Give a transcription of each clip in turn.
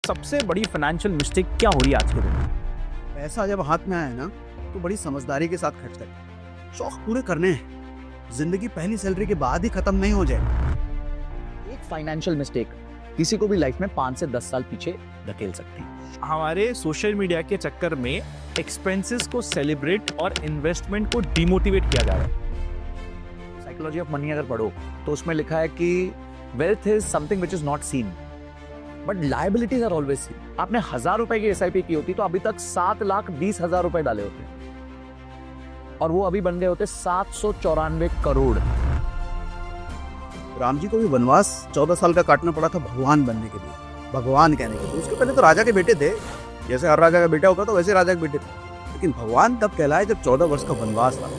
सबसे बड़ी financial mistake क्या हो रही है आज के दिन में? पैसा जब हाथ में आए ना तो बड़ी समझदारी के साथ खर्च करें। शौक पूरे करने हैं। जिंदगी पहली सैलरी के बाद ही खत्म नहीं हो जाए। एक फाइनेंशियल मिस्टेक किसी को भी लाइफ में 5 से 10 साल पीछे धकेल सकती है। हमारे सोशल मीडिया के चक्कर में एक्सपेंसेस को सेलिब्रेट और इन्वेस्टमेंट को डिमोटिवेट किया जा रहा है। साइकोलॉजी ऑफ मनी अगर पढ़ो तो उसमें लिखा है कि wealth is something which is not seen but liabilities are always seen. आपने 1000 रुपए की एसआईपी की होती तो अभी तक 7,20,000 रुपए डाले होते और वो अभी बन गए होते 794 करोड़। राम जी को भी वनवास 14 साल का काटना पड़ा था भगवान बनने के लिए, भगवान कहने के लिए। उसके पहले तो राजा के बेटे थे, जैसे हर राजा का बेटा होता तो वैसे राजा के बेटे थे। लेकिन भगवान तब कहलाए जब 14 वर्ष का वनवास था।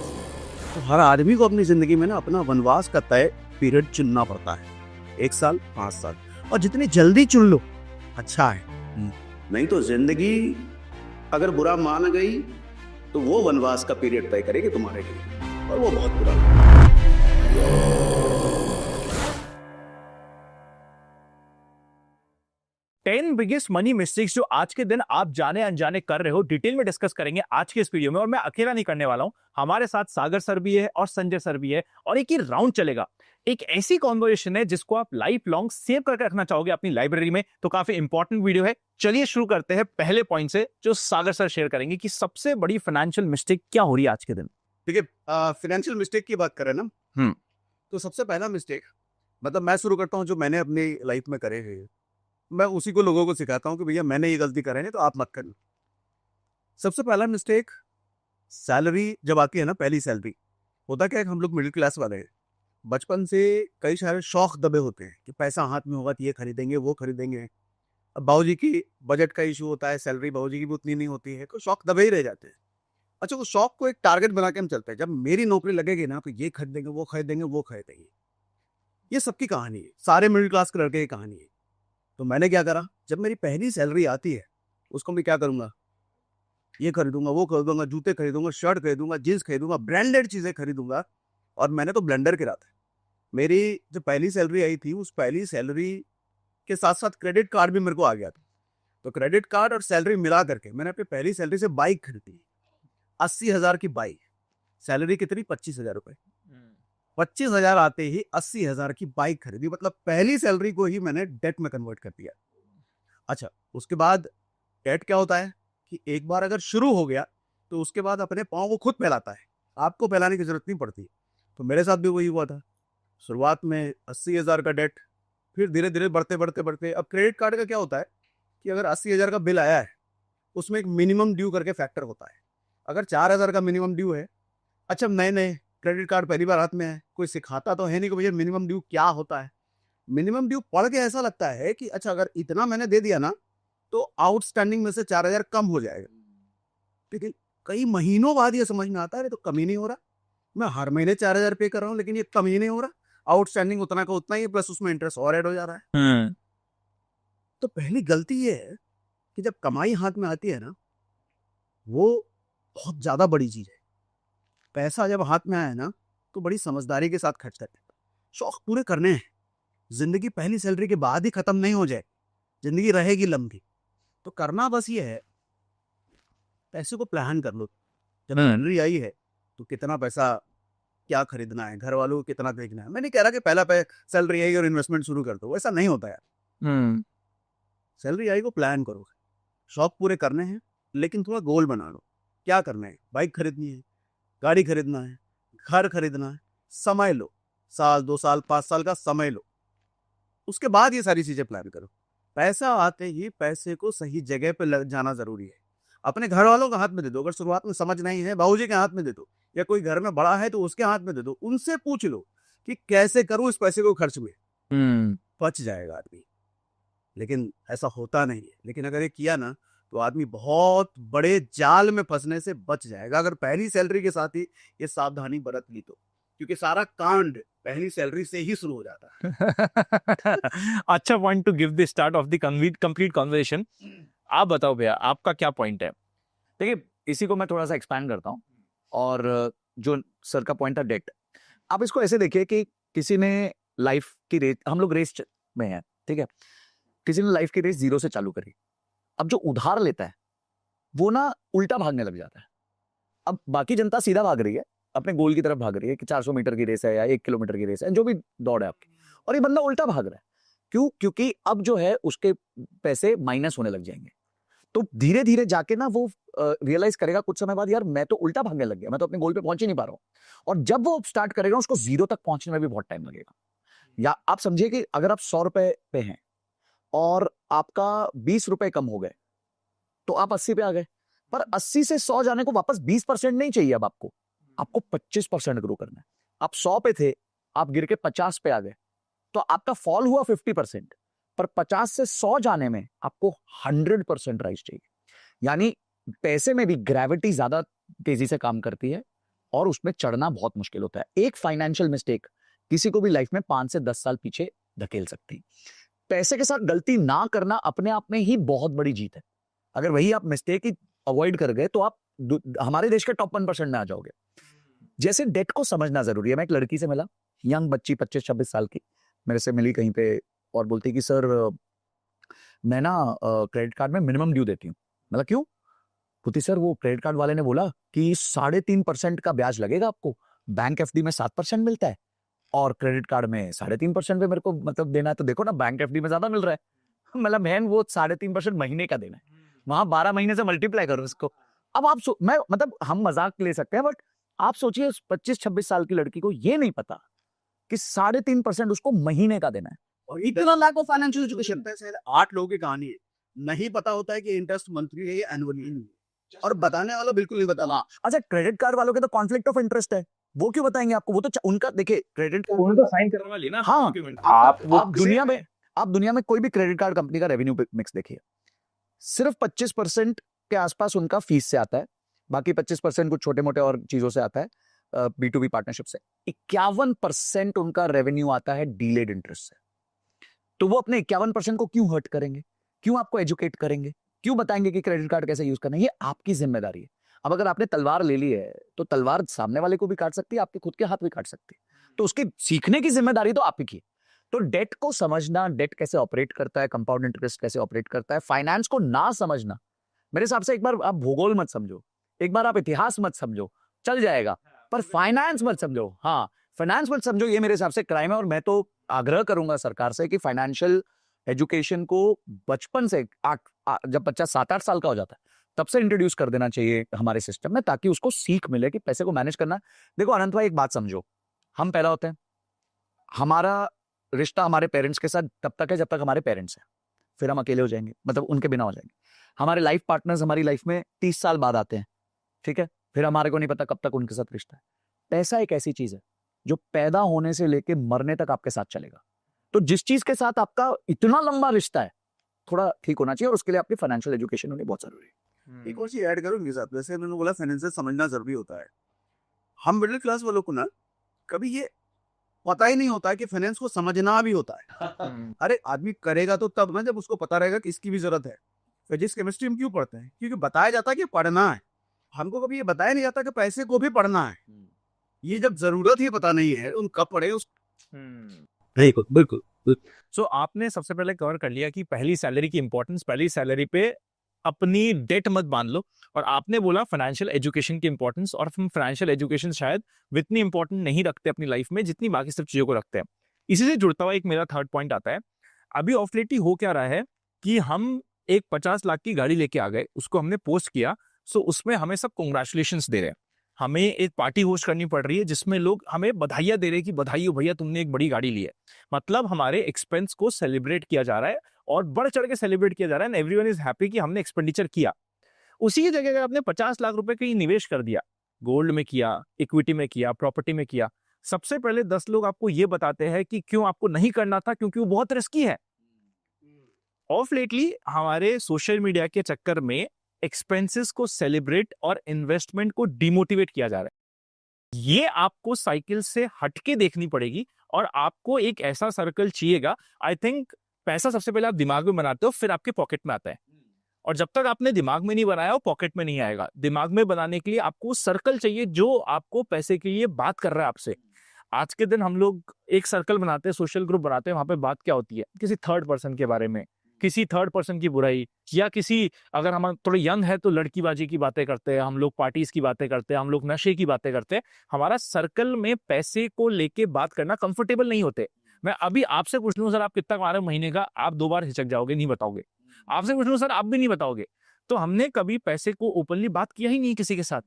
तो हर आदमी को अपनी जिंदगी में ना अपना वनवास का तय पीरियड चुनना पड़ता है। 1 साल, 5 साल, और जितनी जल्दी चुन लो अच्छा है। नहीं तो जिंदगी अगर बुरा मान गई तो वो वनवास का पीरियड तय करेगी तुम्हारे लिए, और वो बहुत बुरा। 10 बिगेस्ट मनी मिस्टेक्स जो आज के दिन आप जाने अनजाने कर रहे हो, डिटेल में डिस्कस करेंगे आज के इस वीडियो में। और मैं अकेला नहीं करने वाला हूं, हमारे साथ सागर सर भी है और संजय सर भी है, और एक ही राउंड चलेगा। एक ऐसी कॉन्वर्सेशन है जिसको आप लाइफ लॉन्ग सेव करके रखना चाहोगे अपनी लाइब्रेरी में, तो काफी इंपॉर्टेंट वीडियो है। चलिए शुरू करते हैं पहले पॉइंट से, जो सागर सर शेयर करेंगे कि सबसे बड़ी फाइनेंशियल मिस्टेक क्या हो रही है आज के दिन। ठीक है, फाइनेंशियल मिस्टेक की बात करें ना, तो सबसे पहला मिस्टेक, मतलब मैं शुरू करता हूँ जो मैंने अपनी लाइफ में करे हैं, मैं उसी को लोगों को सिखाता हूँ कि भैया मैंने ये गलती करे नहीं तो आप मत करना। सबसे पहला मिस्टेक, सैलरी जब आती है ना, पहली सैलरी, होता क्या है कि हम लोग मिडिल क्लास वाले हैं, बचपन से कई सारे शौक दबे होते हैं कि पैसा हाथ में होगा तो ये खरीदेंगे वो खरीदेंगे। अब बाबूजी की बजट का इशू होता है, सैलरी बाबूजी की भी उतनी नहीं होती है, तो शौक दबे ही रह जाते हैं। अच्छा, उस शौक को एक टारगेट बना के हम चलते हैं, जब मेरी नौकरी लगेगी ना तो ये खरीदेंगे वो खरीदेंगे वो खरीदेंगे। ये सबकी कहानी है, सारे मिडिल क्लास के लड़के की कहानी है। तो मैंने क्या करा, जब मेरी पहली सैलरी आती है उसको मैं क्या करूंगा, ये खरीदूंगा वो खरीदूंगा, जूते खरीदूंगा, शर्ट खरीदूंगा, जीन्स खरीदूंगा, ब्रांडेड चीजें खरीदूंगा। और मैंने तो ब्लेंडर गिरा था। मेरी जो पहली सैलरी आई थी, उस पहली सैलरी के साथ साथ क्रेडिट कार्ड भी मेरे को आ गया था। तो क्रेडिट कार्ड और सैलरी मिला करके मैंने अपनी पहली सैलरी से बाइक खरीदी, 80,000 की बाइक। सैलरी कितनी, 25,000 रुपए। 25,000 आते ही 80,000 की बाइक खरीदी, मतलब पहली सैलरी को ही मैंने डेट में कन्वर्ट कर दिया। अच्छा, उसके बाद डेट क्या होता है कि एक बार अगर शुरू हो गया तो उसके बाद अपने पाँव वो खुद फैलाता है, आपको फैलाने की जरूरत नहीं पड़ती। तो मेरे साथ भी वही हुआ था। शुरुआत में 80,000 का डेट, फिर धीरे धीरे बढ़ते बढ़ते बढ़ते, अब क्रेडिट कार्ड का क्या होता है कि अगर 80,000 का बिल आया है, उसमें एक मिनिमम ड्यू करके फैक्टर होता है। अगर 4,000 का मिनिमम ड्यू है, अच्छा नए नए क्रेडिट कार्ड पहली बार हाथ में है, कोई सिखाता तो है नहीं कि भैया मिनिमम ड्यू क्या होता है। मिनिमम ड्यू पढ़ के ऐसा लगता है कि अच्छा अगर इतना मैंने दे दिया ना तो आउटस्टैंडिंग में से 4,000 कम हो जाएगा। लेकिन कई महीनों बाद ये समझ में आता है तो कम ही नहीं हो रहा, मैं हर महीने 4,000 पे कर रहा हूँ लेकिन ये कम ही नहीं हो रहा, आउटस्टैंडिंग उतना का उतना ही, प्लस उसमें इंटरेस्ट और ऐड हो जा रहा है। तो पहली गलती ये है कि जब कमाई हाथ में आती है ना, वो बहुत ज्यादा बड़ी चीज है। पैसा जब हाथ में आया ना तो बड़ी समझदारी के साथ खर्च करते हैं। शौक पूरे करने हैं। जिंदगी पहली सैलरी के बाद ही खत्म नहीं हो जाए, जिंदगी रहेगी लंबी। तो करना बस ये है, पैसे को प्लान कर लो। जब सैलरी आई है तो कितना पैसा क्या खरीदना है, घर वालों को कितना भेजना है। मैं नहीं कह रहा कि पहला सैलरी आई और इन्वेस्टमेंट शुरू कर दो, ऐसा नहीं होता यार। सैलरी आई को प्लान करो। शौक पूरे करने हैं लेकिन थोड़ा गोल बना लो। क्या करना है, बाइक खरीदनी है, गाड़ी खरीदना है, घर खरीदना है, समय लो, 1 साल 2 साल 5 साल का समय लो, उसके बाद ये सारी चीजें प्लान करो। पैसा आते ही पैसे को सही जगह पे लग जाना जरूरी है। अपने घर वालों के हाथ में दे दो, अगर शुरुआत में समझ नहीं है बाबूजी के हाथ में दे दो, या कोई घर में बड़ा है तो उसके हाथ में दे दो। उनसे पूछ लो कि कैसे करूं इस पैसे को खर्च में, बच जाएगा आदमी। लेकिन ऐसा होता नहीं है। लेकिन अगर ये किया ना तो आदमी बहुत बड़े जाल में फंसने से बच जाएगा, अगर पहली सैलरी के साथ ही ये सावधानी बरत ली तो। क्योंकि सारा कांड पहली सैलरी से ही शुरू हो जाता है। अच्छा point two give the start of the complete conversation. आप बताओ भैया, आपका क्या पॉइंट है? देखिए, इसी को मैं थोड़ा सा एक्सपैंड करता हूँ। और जो सर का पॉइंट था डेट, आप इसको ऐसे देखिए कि किसी ने लाइफ की रेस, हम लोग रेस में हैं, ठीक है। किसी ने लाइफ की रेस 0 से चालू करी, अब जो उधार लेता है वो ना उल्टा भागने लग जाता है। अब बाकी जनता सीधा भाग रही है, अपने गोल की तरफ भाग रही है कि 400 मीटर की रेस है या 1 किलोमीटर की रेस है, जो भी दौड़ है आपकी, और ये बंदा उल्टा भाग रहा है। क्यों? क्योंकि अब जो है उसके पैसे माइनस होने लग जाएंगे। तो धीरे धीरे जाके ना वो रियलाइज करेगा कुछ समय बाद, यार मैं तो उल्टा भागने लग गया, मैं तो अपने गोल पे पहुंच ही नहीं पा रहा हूं। और जब वो स्टार्ट करेगा उसको 0 तक पहुंचने में भी बहुत टाइम लगेगा। या आप समझिए कि अगर आप 100 रुपए पे हैं और आपका 20 रुपए कम हो गए तो आप 80 पे आ गए, पर 80 से 100 जाने को वापस 20% नहीं चाहिए। अब आपको 25% ग्रो करना है। आप 100 पे थे, आप गिर के 50 पे आ गए, तो आपका फॉल हुआ 50%, पर 50 से 100 जाने में आपको 100% राइज चाहिए। यानी पैसे में भी ग्रेविटी ज्यादा तेजी से काम करती है और उसमें चढ़ना बहुत मुश्किल होता है। एक फाइनेंशियल मिस्टेक किसी को भी लाइफ में 5 से 10 साल पीछे धकेल सकती है। पैसे के साथ गलती ना करना अपने आप में ही बहुत बड़ी जीत है। अगर वही आप मिस्टेक ही अवॉइड कर गए तो आप हमारे देश के टॉप 1% में आ जाओगे। जैसे डेट को समझना जरूरी है। मैं एक लड़की से मिला, यंग बच्ची 25-26 साल की, मेरे से मिली कहीं पे और बोलती कि सर मैं ना क्रेडिट कार्ड में मिनिमम ड्यू देती हूँ। मतलब क्यों? बोलती सर वो क्रेडिट कार्ड वाले ने बोला कि 3.5% का ब्याज लगेगा आपको, बैंक एफडी में 7% मिलता है और क्रेडिट कार्ड में 3.5% पे मेरे को मतलब देना है। तो देखो ना, बैंक एफडी में ज्यादा मिल रहा है, मतलब बहन वो 3.5% महीने का देना है, वहां 12 महीने से मल्टीप्लाई करो इसको। अब आप मैं मतलब हम मजाक ले सकते हैं, बट आप सोचिए 25-26 साल की लड़की को ये नहीं पता कि 3.5% उसको महीने का देना है। और इतना लैक ऑफ फाइनेंशियल एजुकेशन। 8 लोगों की कहानी है, नहीं पता होता है कि इंटरेस्ट मंथली है या एनुअली है, और बताने वाला बिल्कुल नहीं बताना। अच्छा, क्रेडिट कार्ड वालों के तो कॉन्फ्लिक्ट ऑफ इंटरेस्ट है, वो क्यों बताएंगे आपको? वो तो उनका देखिए क्रेडिट उन्होंने तो साइन करवा ली ना हाँ, document। आप दुनिया में कोई भी क्रेडिट कार्ड कंपनी का रेवेन्यू मिक्स देखिए, सिर्फ 25% के आसपास उनका फीस से आता है, बाकी 25% कुछ छोटे मोटे और चीजों से आता है, B2B पार्टनरशिप से। 51% उनका रेवेन्यू आता है डीलेड इंटरेस्ट से। तो वो अपने 51% को क्यों हर्ट करेंगे? क्यों आपको एजुकेट करेंगे? क्यों बताएंगे कि क्रेडिट कार्ड कैसे यूज करना है? ये आपकी जिम्मेदारी है। अब अगर आपने तलवार ले ली है तो तलवार सामने वाले को भी काट सकती है, आपके खुद के हाथ भी काट सकती है, तो उसकी सीखने की जिम्मेदारी तो आपकी है। तो डेट को समझना, डेट कैसे ऑपरेट करता है, कंपाउंड इंटरेस्ट कैसे ऑपरेट करता है, फाइनेंस को ना समझना, मेरे हिसाब से एक बार आप भूगोल मत समझो, एक बार आप इतिहास मत समझो, चल जाएगा, पर फाइनेंस मत समझो। हाँ, फाइनेंस मत समझो, ये मेरे हिसाब से क्राइम है। और मैं तो आग्रह करूंगा सरकार से कि फाइनेंशियल एजुकेशन को बचपन से जब बच्चा 7-8 साल का हो जाता है तब से इंट्रोड्यूस कर देना चाहिए हमारे सिस्टम में, ताकि उसको सीख मिले कि पैसे को मैनेज करना। देखो अनंत भाई, एक बात समझो, हम पैदा होते हैं, हमारा रिश्ता हमारे पेरेंट्स के साथ तब तक है जब तक हमारे पेरेंट्स हैं, फिर हम अकेले हो जाएंगे, मतलब उनके बिना हो जाएंगे। हमारे लाइफ पार्टनर्स हमारी लाइफ में 30 साल बाद आते हैं, ठीक है, फिर हमारे को नहीं पता कब तक उनके साथ रिश्ता है। पैसा एक ऐसी चीज है जो पैदा होने से लेके मरने तक आपके साथ चलेगा। तो जिस चीज के साथ आपका इतना लंबा रिश्ता है, थोड़ा ठीक होना चाहिए, और उसके लिए आपकी फाइनेंशियल एजुकेशन होनी बहुत जरूरी है। एक और चीज ऐड करूंगी साहब, जैसे मैंने बोला फाइनेंस समझना जरूरी होता है। हम मिडिल क्लास वालों को ना कभी ये पता ही नहीं होता है कि फाइनेंस को समझना भी होता है। अरे आदमी करेगा तो तब ना जब उसको पता रहेगा कि इसकी भी जरूरत है। फिजिक्स केमिस्ट्री हम क्यों पढ़ते हैं? क्योंकि बताया जाता है कि पढ़ना है। हमको कभी ये बताया नहीं जाता कि पैसे को भी पढ़ना है। ये जब जरूरत ही पता नहीं है उन कब पढ़े उस बिल्कुल बिल्कुल। सो आपने सबसे पहले कवर कर लिया कि पहली सैलरी की इंपॉर्टेंस, पहली सैलरी पे अपनी डेट मत बांध लो, और आपने बोला फाइनेंशियल एजुकेशन की इंपॉर्टेंस, और हम फाइनेंशियल एजुकेशन शायद इतनी इंपॉर्टेंट नहीं रखते अपनी लाइफ में जितनी बाकी सब चीजों को रखते हैं। इसी से जुड़ता हुआ एक मेरा थर्ड पॉइंट आता है, अभी ऑफ लेट ही हो क्या रहा है कि हम एक 50 लाख की गाड़ी लेके आ गए, उसको हमने पोस्ट किया, सो उसमें हमें सब कॉन्ग्रेचुलेशंस दे रहे हैं, हमें एक पार्टी होस्ट करनी पड़ रही है जिसमें लोग हमें बधाइयां दे रहे हैं कि बधाई हो भैया तुमने एक बड़ी गाड़ी ली है। मतलब हमारे एक्सपेंस को सेलिब्रेट किया जा रहा है और बढ़ चढ़ के सेलिब्रेट किया जा रहा है, एंड एवरीवन इज हैप्पी कि हमने एक्सपेंडिचर किया। उसी की जगह अगर आपने 50 लाख रुपए कहीं निवेश कर दिया, गोल्ड में किया, इक्विटी में किया, प्रॉपर्टी में किया, सबसे पहले 10 लोग आपको ये बताते हैं कि क्यों आपको नहीं करना था, क्योंकि वो बहुत रिस्की है। ऑफ लेटली हमारे सोशल मीडिया के चक्कर में एक्सपेंसेस को सेलिब्रेट और इन्वेस्टमेंट को डिमोटिवेट किया जा रहा है। ये आपको साइकिल से हटके देखनी पड़ेगी और आपको एक ऐसा सर्कल चाहिएगा। आई थिंक पैसा सबसे पहले आप दिमाग में बनाते हो, फिर आपके पॉकेट में आता है, और जब तक आपने दिमाग में नहीं बनाया वो पॉकेट में नहीं आएगा। दिमाग में बनाने के लिए आपको सर्कल चाहिए जो आपको पैसे के लिए बात कर रहा है आपसे। आज के दिन हम लोग एक सर्कल बनाते हैं, सोशल ग्रुप बनाते हैं, वहां पे बात क्या होती है? किसी थर्ड पर्सन के बारे में, किसी थर्ड पर्सन की बुराई, या किसी, अगर हम थोड़े यंग है तो लड़कीबाजी की बातें करते हैं, हम लोग पार्टीज की बातें करते हैं, हम लोग नशे की बातें करते हैं। हमारा सर्कल में पैसे को लेके बात करना कंफर्टेबल नहीं होते। मैं अभी आपसे पूछ लूं सर आप कितना कमा रहे हो महीने का, आप 2 बार हिचक जाओगे, नहीं बताओगे। आपसे पूछ लूं सर आप भी नहीं बताओगे। तो हमने कभी पैसे को ओपनली बात किया ही नहीं किसी के साथ।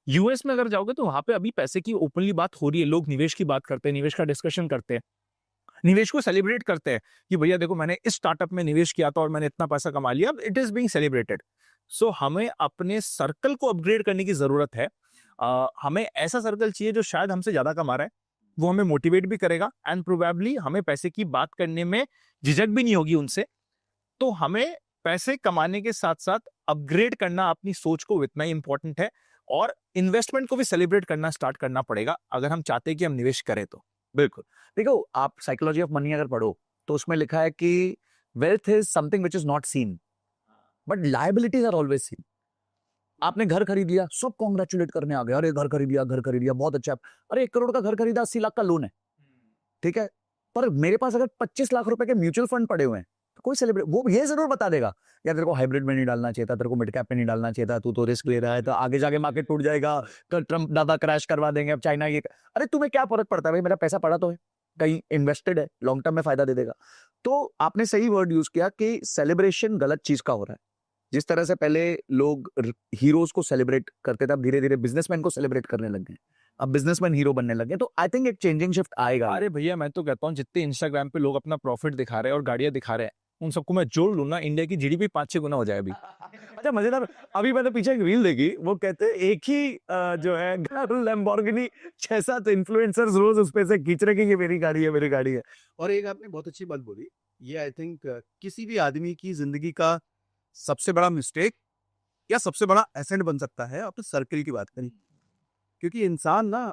यूएस में अगर जाओगे तो वहां पे अभी पैसे की ओपनली बात हो रही है, लोग निवेश की बात करते हैं, निवेश का डिस्कशन करते हैं, निवेश को सेलिब्रेट करते हैं कि भैया देखो मैंने इस स्टार्टअप में निवेश किया था और मैंने इतना पैसा कमा लिया। It is being celebrated. So हमें अपने सर्कल को अपग्रेड करने की जरूरत है। हमें ऐसा सर्कल चाहिए जो शायद हमसे ज्यादा कमा रहा है, वो हमें मोटिवेट भी करेगा एंड प्रोबेबली हमें पैसे की बात करने में झिझक भी नहीं होगी उनसे। तो हमें पैसे कमाने के साथ साथ अपग्रेड करना अपनी सोच को इतना ही इंपॉर्टेंट है, और इन्वेस्टमेंट को भी सेलिब्रेट करना स्टार्ट करना पड़ेगा अगर हम चाहते हैं कि हम निवेश करें तो। बिल्कुल। देखो, आप साइकोलॉजी ऑफ मनी अगर पढ़ो तो उसमें लिखा है कि wealth is something which is not seen but liabilities are always seen. आपने घर खरीद लिया, सब कॉन्ग्रेचुलेट करने आ गए, अरे घर खरीद लिया, घर खरीद लिया, बहुत अच्छा। अरे 1 करोड़ का घर खरीदा, 80 लाख का लोन है, ठीक है, पर मेरे पास अगर 25 लाख रुपए के म्यूचुअल फंड पड़े हुए हैं तो कोई सेलिब्रेट, वो ये जरूर बता देगा यार तेरे को हाइब्रिड में नहीं डालना चाहिए था, तेरे को मिड कैप में नहीं डालना चाहिए था, तू तो रिस्क ले रहा है, तो आगे जाके मार्केट टूट जाएगा, तो ट्रम्प दादा क्रैश करवा देंगे, अब चाइना ये। अरे तुम्हें क्या फर्क पड़ता है भाई, मेरा पैसा पड़ा तो है, कहीं इन्वेस्टेड है, लॉन्ग टर्म में फायदा दे देगा। तो आपने सही वर्ड यूज किया कि सेलिब्रेशन गलत चीज का हो रहा है। जिस तरह से पहले लोग हीरोज को सेलिब्रेट करते थे, अब धीरे धीरे बिजनेसमैन को सेलिब्रेट करने लग गए, अब बिजनेसमैन हीरो बनने लगे। तो आई थिंक एक चेंजिंग शिफ्ट आएगा। अरे भैया मैं तो कहता हूँ जितने इंस्टाग्राम पे लोग अपना प्रॉफिट दिखा रहे हैं और गाड़ियां दिखा रहे हैं, उन सबको मैं जोड़ लूँ ना, इंडिया की जीडीपी 5-6 गुना हो जाए अभी। अच्छा मजेदार, अभी मैंने पीछे एक रील देखी, वो कहते हैं एक ही जो है लैम्बोर्गिनी 6-7 इन्फ्लुएंसर्स रोज उस पे से खींच रहे कि ये मेरी गाड़ी है, मेरी गाड़ी है। और एक आपने बहुत अच्छी बात बोली, ये आई थिंक किसी भी आदमी की जिंदगी का सबसे बड़ा मिस्टेक या सबसे बड़ा एसेट बन सकता है। अपने सर्कल की बात करें, क्योंकि इंसान ना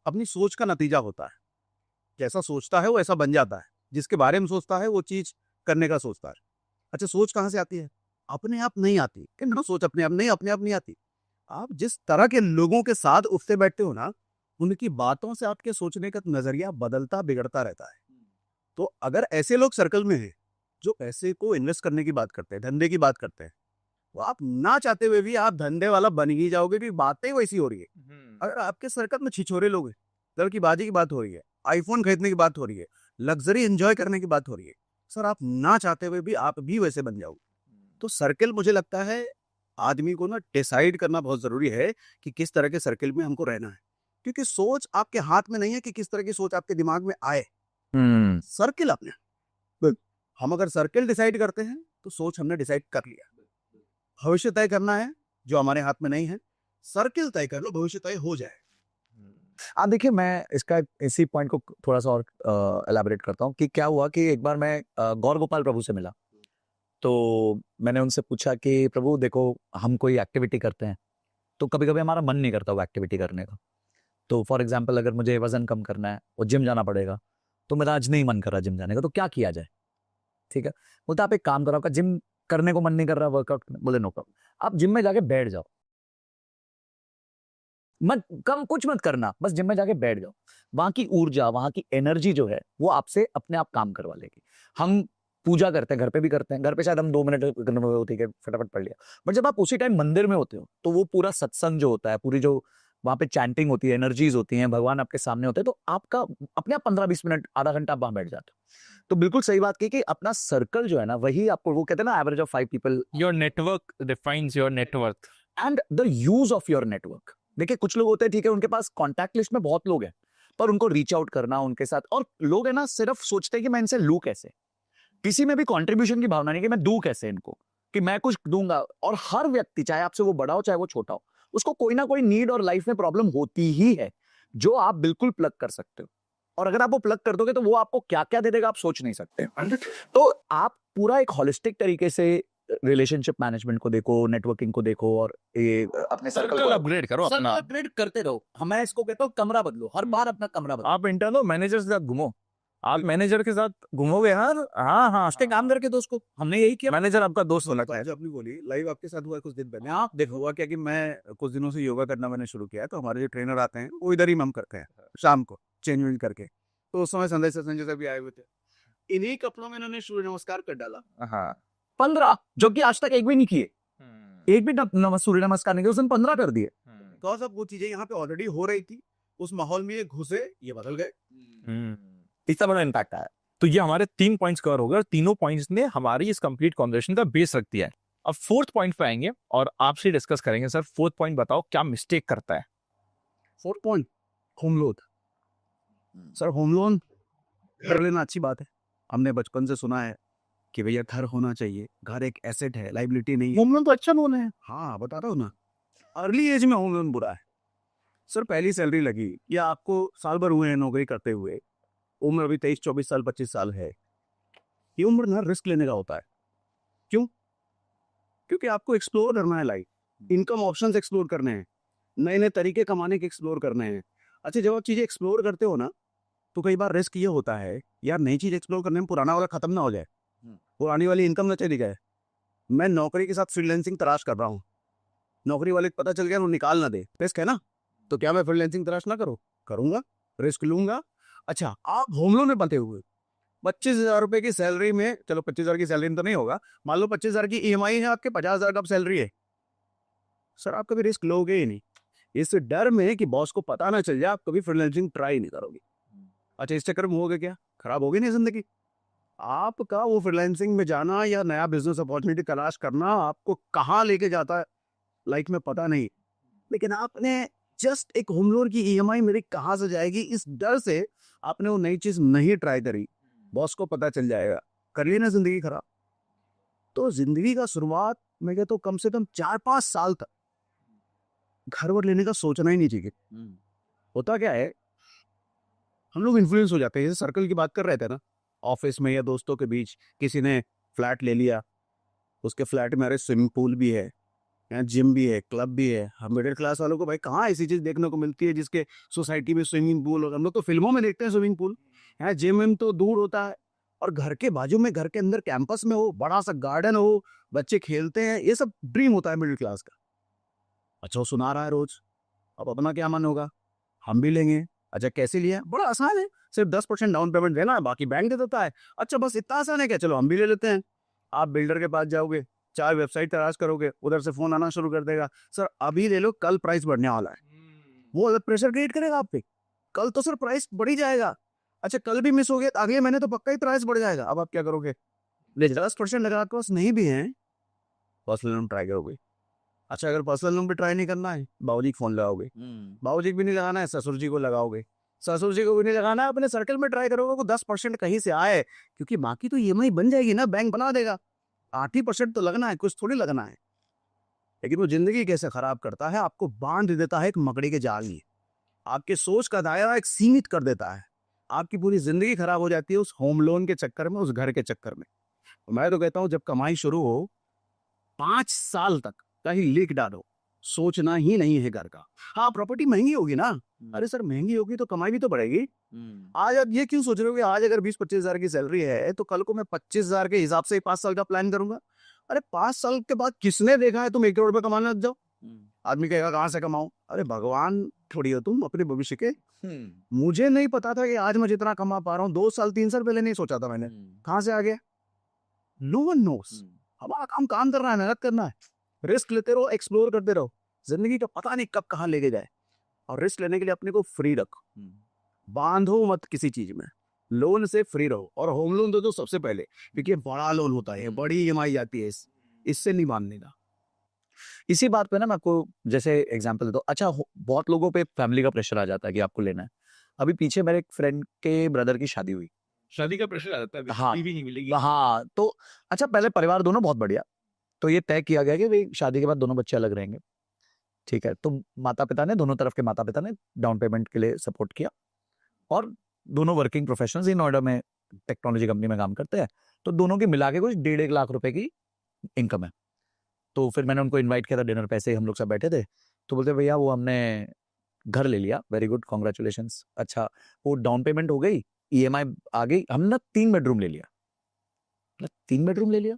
अपनी सोच का नतीजा होता है, जैसा सोचता है वो ऐसा बन जाता है, जिसके बारे में सोचता है वो चीज करने का सोचता है। अच्छा, सोच कहाँ से आती है? अपने आप नहीं आती। क्यों सोच अपने आप नहीं आती। आप जिस तरह के लोगों के साथ उठते बैठते हो ना, उनकी बातों से आपके सोचने का नजरिया बदलता बिगड़ता रहता है। तो अगर ऐसे लोग सर्कल में हैं जो पैसे को इन्वेस्ट करने की बात करते हैं, धंधे की बात करते हैं, तो आप ना चाहते हुए भी आप धंधे वाला बन ही जाओगे, क्योंकि बातें वैसी हो रही है। अगर आपके सर्कल में छिछोरे लोग हैं, लड़कीबाजी की बात हो रही है, आईफोन खरीदने की बात हो रही है, लग्जरी एंजॉय करने की बात हो रही है, सर आप ना चाहते हुए भी आप भी वैसे बन जाओगे। तो सर्कल, मुझे लगता है आदमी को ना डिसाइड करना बहुत जरूरी है कि किस तरह के सर्कल में हमको रहना है, क्योंकि सोच आपके हाथ में नहीं है कि किस तरह की सोच आपके दिमाग में आए। सर्कल अपने, हम अगर सर्कल डिसाइड करते हैं तो सोच हमने डिसाइड कर लिया। भविष्य तय करना है जो हमारे हाथ में नहीं है, सर्कल तय कर लो, भविष्य तय हो जाए। आप देखिए, मैं इसका इसी पॉइंट को थोड़ा सा और एलैबोरेट करता हूँ कि क्या हुआ कि एक बार मैं गौर गोपाल प्रभु से मिला, तो मैंने उनसे पूछा कि प्रभु देखो, हम कोई एक्टिविटी करते हैं तो कभी कभी हमारा मन नहीं करता वो एक्टिविटी करने का। तो फॉर एग्जाम्पल अगर मुझे वजन कम करना है और जिम जाना पड़ेगा, तो मेरा आज नहीं मन कर रहा जिम जाने का, तो क्या किया जाए? ठीक है, बोलते आप एक काम करो, आपका जिम करने को मन नहीं कर रहा, वर्कआउट, बोले नो प्रॉब्लम, आप जिम में जाके बैठ जाओ, मत कम कुछ मत करना, बस जिम में जाके बैठ जाओ। वहां की ऊर्जा, वहां की एनर्जी जो है वो आपसे अपने आप काम करवा लेगी। हम पूजा करते हैं, घर पे भी करते हैं, घर पे शायद हम 2 मिनट ठीक है फटाफट पढ़ लिया, बट जब आप उसी टाइम मंदिर में होते हो तो वो पूरा सत्संग जो होता है, पूरी जो वहां पे चैंटिंग होती है, एनर्जीज होती हैं, भगवान आपके सामने होते हैं, तो आपका अपने आप 15-20 मिनट, आधा घंटा आप वहां बैठ जाते हो। तो बिल्कुल सही बात की कि अपना सर्कल जो है ना, वही आपको, वो कहते हैं ना average of 5 people, your network defines your net worth and the use of your network. देखिए कुछ लोग होते हैं, ठीक है, उनके पास कॉन्टैक्ट लिस्ट में बहुत लोग हैं, पर उनको रीच आउट करना उनके साथ, और लोग है ना सिर्फ सोचते हैं कि मैं इनसे लूं कैसे, किसी में भी कंट्रीब्यूशन की भावना नहीं कि मैं दूं कैसे इनको, कि मैं कुछ दूंगा। और हर व्यक्ति, चाहे आपसे वो बड़ा हो चाहे वो छोटा हो, उसको कोई ना कोई नीड और लाइफ में प्रॉब्लम होती ही है जो आप बिल्कुल प्लग कर सकते हो, और अगर आप वो प्लग कर दोगे तो वो आपको क्या क्या दे देगा आप सोच नहीं सकते। तो आप पूरा एक होलिस्टिक तरीके से रिलेशनशिप मैनेजमेंट को देखो, नेटवर्किंग को देखो, और ये अपने सर्कल को अपग्रेड करो अपना। अपग्रेड करते रहो। मैं इसको कहता हूँ कमरा बदलो, हर बार अपना कमरा बदलो। आप इंटर्न हो, मैनेजर के साथ घूमो, आप मैनेजर के साथ घूमोगे यार, हाँ हाँ, उसके काम करके दोस्त को, हमने यही किया। मैनेजर आपका दोस्त होना तो चाहिए। जो आपने बोली लाइव आपके साथ हुआ है कुछ दिन पहले। हाँ देखो, हुआ क्या कि मैं कुछ दिनों से योगा करना मैंने शुरू किया है, तो हमारे जो ट्रेनर आते हैं वो इधर ही हम करते हैं शाम को चेंज वेंज करके। तो उस समय संजय से भी आए हुए थे, इन्हीं कपड़ों में इन्होंने सूर्य नमस्कार कर डाला। हाँ, 15, जो कि आज तक एक भी नहीं किए, एक भी सूर्य नमस्कार नहीं किए, उसने 15 कर दिए। तो सब वो चीजें यहाँ पे ऑलरेडी हो रही थी, उस माहौल में ये घुसे, ये बदल गए। इतना बड़ा इम्पैक्ट आया। तो ये हमारे 3 पॉइंट्स कवर हो गए और तीनों पॉइंट्स ने हमारी इस कंप्लीट कॉन्वर्सेशन का बेस रख दिया है। अब 4th पॉइंट पे आएंगे और आपसे डिस्कस करेंगे। सर 4th पॉइंट बताओ, क्या मिस्टेक करता है? 4th point, home loan. Sir home loan कर लेना अच्छी बात है, हमने बचपन से सुना है कि भैया घर होना चाहिए, घर एक एसेट है, लाइबिलिटी नहीं है। होम लोन तो अच्छा लोन है। हाँ बता रहा हूँ ना, अर्ली एज में होम लोन बुरा है। सर पहली सैलरी लगी या आपको साल भर हुए हैं नौकरी करते हुए, उम्र अभी 23, 24 साल, 25 साल है, ये उम्र ना रिस्क लेने का होता है। क्यों? क्योंकि आपको एक्सप्लोर करना है लाइफ, इनकम ऑप्शंस एक्सप्लोर करने हैं, नए नए तरीके कमाने के एक्सप्लोर करने हैं। अच्छा जब आप चीज़ें एक्सप्लोर करते हो ना, तो कई बार रिस्क ये होता है यार नई चीज़ एक्सप्लोर करने में पुराना वाला खत्म ना हो जाए, पुरानी वाली इनकम ना चली जाए। मैं नौकरी के साथ फ्रीलांसिंग तलाश कर रहा हूँ, नौकरी वाले को पता चल गया वो निकाल ना दे, रिस्क है ना, तो क्या मैं फ्रीलांसिंग तलाश ना करूँ? करूंगा, रिस्क लूंगा। अच्छा आप होम लोन में बंधे हुए 25,000 रुपए की सैलरी में, चलो 25,000 की सैलरी में तो नहीं होगा, मान लो 25,000 की ईएमआई है आपके, 50,000 का सैलरी है। सर आप कभी रिस्क लोगे ही नहीं, इस डर में कि बॉस को पता ना चल जाए, आप कभी फ्रीलांसिंग ट्राई नहीं करोगे। अच्छा इस चक्कर में होगा क्या, खराब होगी नहीं जिंदगी आपका। वो फ्रीलांसिंग में जाना या नया बिजनेस अपॉर्चुनिटी तलाश करना आपको कहाँ लेके जाता है लाइफ में पता नहीं, लेकिन आपने जस्ट एक होम लोन की ईएमआई मेरी कहाँ से जाएगी, इस डर से आपने वो नई चीज नहीं ट्राई करी, बॉस को पता चल जाएगा, कर ली ना जिंदगी खराब। तो जिंदगी का शुरुआत मैं कहता हूँ कम से कम 4-5 साल तक घर वर लेने का सोचना ही नहीं चाहिए। होता क्या है, हम लोग इन्फ्लुएंस हो जाते हैं, जैसे सर्कल की बात कर रहे थे ना, ऑफिस में या दोस्तों के बीच किसी ने फ्लैट ले लिया, उसके फ्लैट में अरे स्विमिंग पूल भी है, यहाँ जिम भी है, क्लब भी है। हम मिडिल क्लास वालों को भाई कहाँ ऐसी चीज देखने को मिलती है जिसके सोसाइटी में स्विमिंग पूल हो। हम लोग तो फिल्मों में देखते हैं स्विमिंग पूल, यहाँ जिम विम तो दूर होता है, और घर के बाजू में, घर के अंदर कैंपस में हो, बड़ा सा गार्डन हो, बच्चे खेलते हैं, ये सब ड्रीम होता है मिडिल क्लास का। अच्छा वो सुना रहा है रोज, अब अपना क्या मन होगा, हम भी लेंगे। अच्छा कैसे लिया, बड़ा आसान है, सिर्फ 10% डाउन पेमेंट देना है, बाकी बैंक दे देता है। अच्छा बस इतना आसान है क्या, चलो हम भी ले लेते हैं। आप बिल्डर के पास जाओगे, 4 वेबसाइट तलाश करोगे, उधर से फोन आना शुरू कर देगा, सर अभी ले लो कल प्राइस बढ़ने वाला है। वो प्रेशर क्रिएट करेगा आप पे, कल तो सर प्राइस बढ़ ही जाएगा। अच्छा कल भी मिस हो गया, अगले महीने तो पक्का ही प्राइस बढ़ जाएगा। अब आप क्या करोगे, 10% लगा आपके पास नहीं भी है, पर्सनल लोन ट्राई करोगे। अच्छा अगर पर्सनल लोन भी ट्राई नहीं करना है, बाबूजी को फोन लगाओगे, बाबूजी को भी नहीं लगाना है, ससुर जी को लगाओगे, ससुर जी को भी नहीं लगाना है, अपने सर्कल में ट्राई करोगे, 10% कहीं से आए, क्योंकि बाकी तो ईएमआई बन जाएगी ना, बैंक बना देगा। 8% तो लगना है, कुछ थोड़ी लगना है। लेकिन वो जिंदगी कैसे खराब करता है, आपको बांध देता है एक मकड़ी के जाल में, आपके सोच का दायरा एक सीमित कर देता है, आपकी पूरी जिंदगी खराब हो जाती है उस होम लोन के चक्कर में, उस घर के चक्कर में। मैं तो कहता हूं जब कमाई शुरू हो 5 साल तक कहीं लिख डालो, सोचना ही नहीं है घर का। हाँ प्रॉपर्टी महंगी होगी ना, अरे सर महंगी होगी तो कमाई भी तो बढ़ेगी। आज आप ये क्यों सोच रहे हो कि आज अगर 20-25 हजार की सैलरी है तो कल को मैं 25 हजार के हिसाब से 5 साल का प्लान करूंगा। अरे 5 साल के बाद किसने देखा है तुम 1 करोड़ रुपए कमाने लग जाओ। आदमी कहेगा कहाँ से कमाऊं, अरे भगवान थोड़ी हो तुम अपने भविष्य के। मुझे नहीं पता था कि आज मैं जितना कमा पा रहा हूँ, 2 साल 3 साल पहले नहीं सोचा था मैंने, कहाँ से आ गया, नो वन नोस। हमारा काम करना है, मेहनत करना है, रिस्क लेते रहो, एक्सप्लोर करते रहो, जिंदगी का पता नहीं कब कहाँ लेके जाए। और रिस्क लेने के लिए अपने को फ्री रखो, बांधो मत किसी चीज में, लोन से फ्री रहो। और होम लोन दो सबसे पहले, क्योंकि बड़ा लोन होता है, बड़ी ईएमआई आती है, इससे नहीं बांधने का। इसी बात पे ना मैं आपको जैसे एग्जांपल देता हूँ। अच्छा बहुत लोगों पे फैमिली का प्रेशर आ जाता है कि आपको लेना है। अभी पीछे मेरे एक फ्रेंड के ब्रदर की शादी हुई, शादी का प्रेशर आ जाता है, हाँ, बीवी नहीं मिलेगी। हाँ तो अच्छा पहले परिवार दोनों बहुत बढ़िया, तो ये तय किया गया कि भाई शादी के बाद दोनों बच्चे अलग रहेंगे, ठीक है। तो माता पिता ने, दोनों तरफ के माता पिता ने डाउन पेमेंट के लिए सपोर्ट किया, और दोनों वर्किंग प्रोफेशनल्स इन नोएडा में टेक्नोलॉजी कंपनी में काम करते हैं, तो दोनों की मिला के कुछ 1.5 लाख रुपए की इनकम है। तो फिर मैंने उनको इनवाइट किया था डिनर पे, ऐसे ही हम लोग सब बैठे थे, तो बोलते भैया वो हमने घर ले लिया, वेरी गुड कॉन्ग्रेचुलेशंस। अच्छा वो डाउन पेमेंट हो गई, ईएमआई आ गई, हमने ना 3 बेडरूम ले लिया। 3 बेडरूम ले लिया,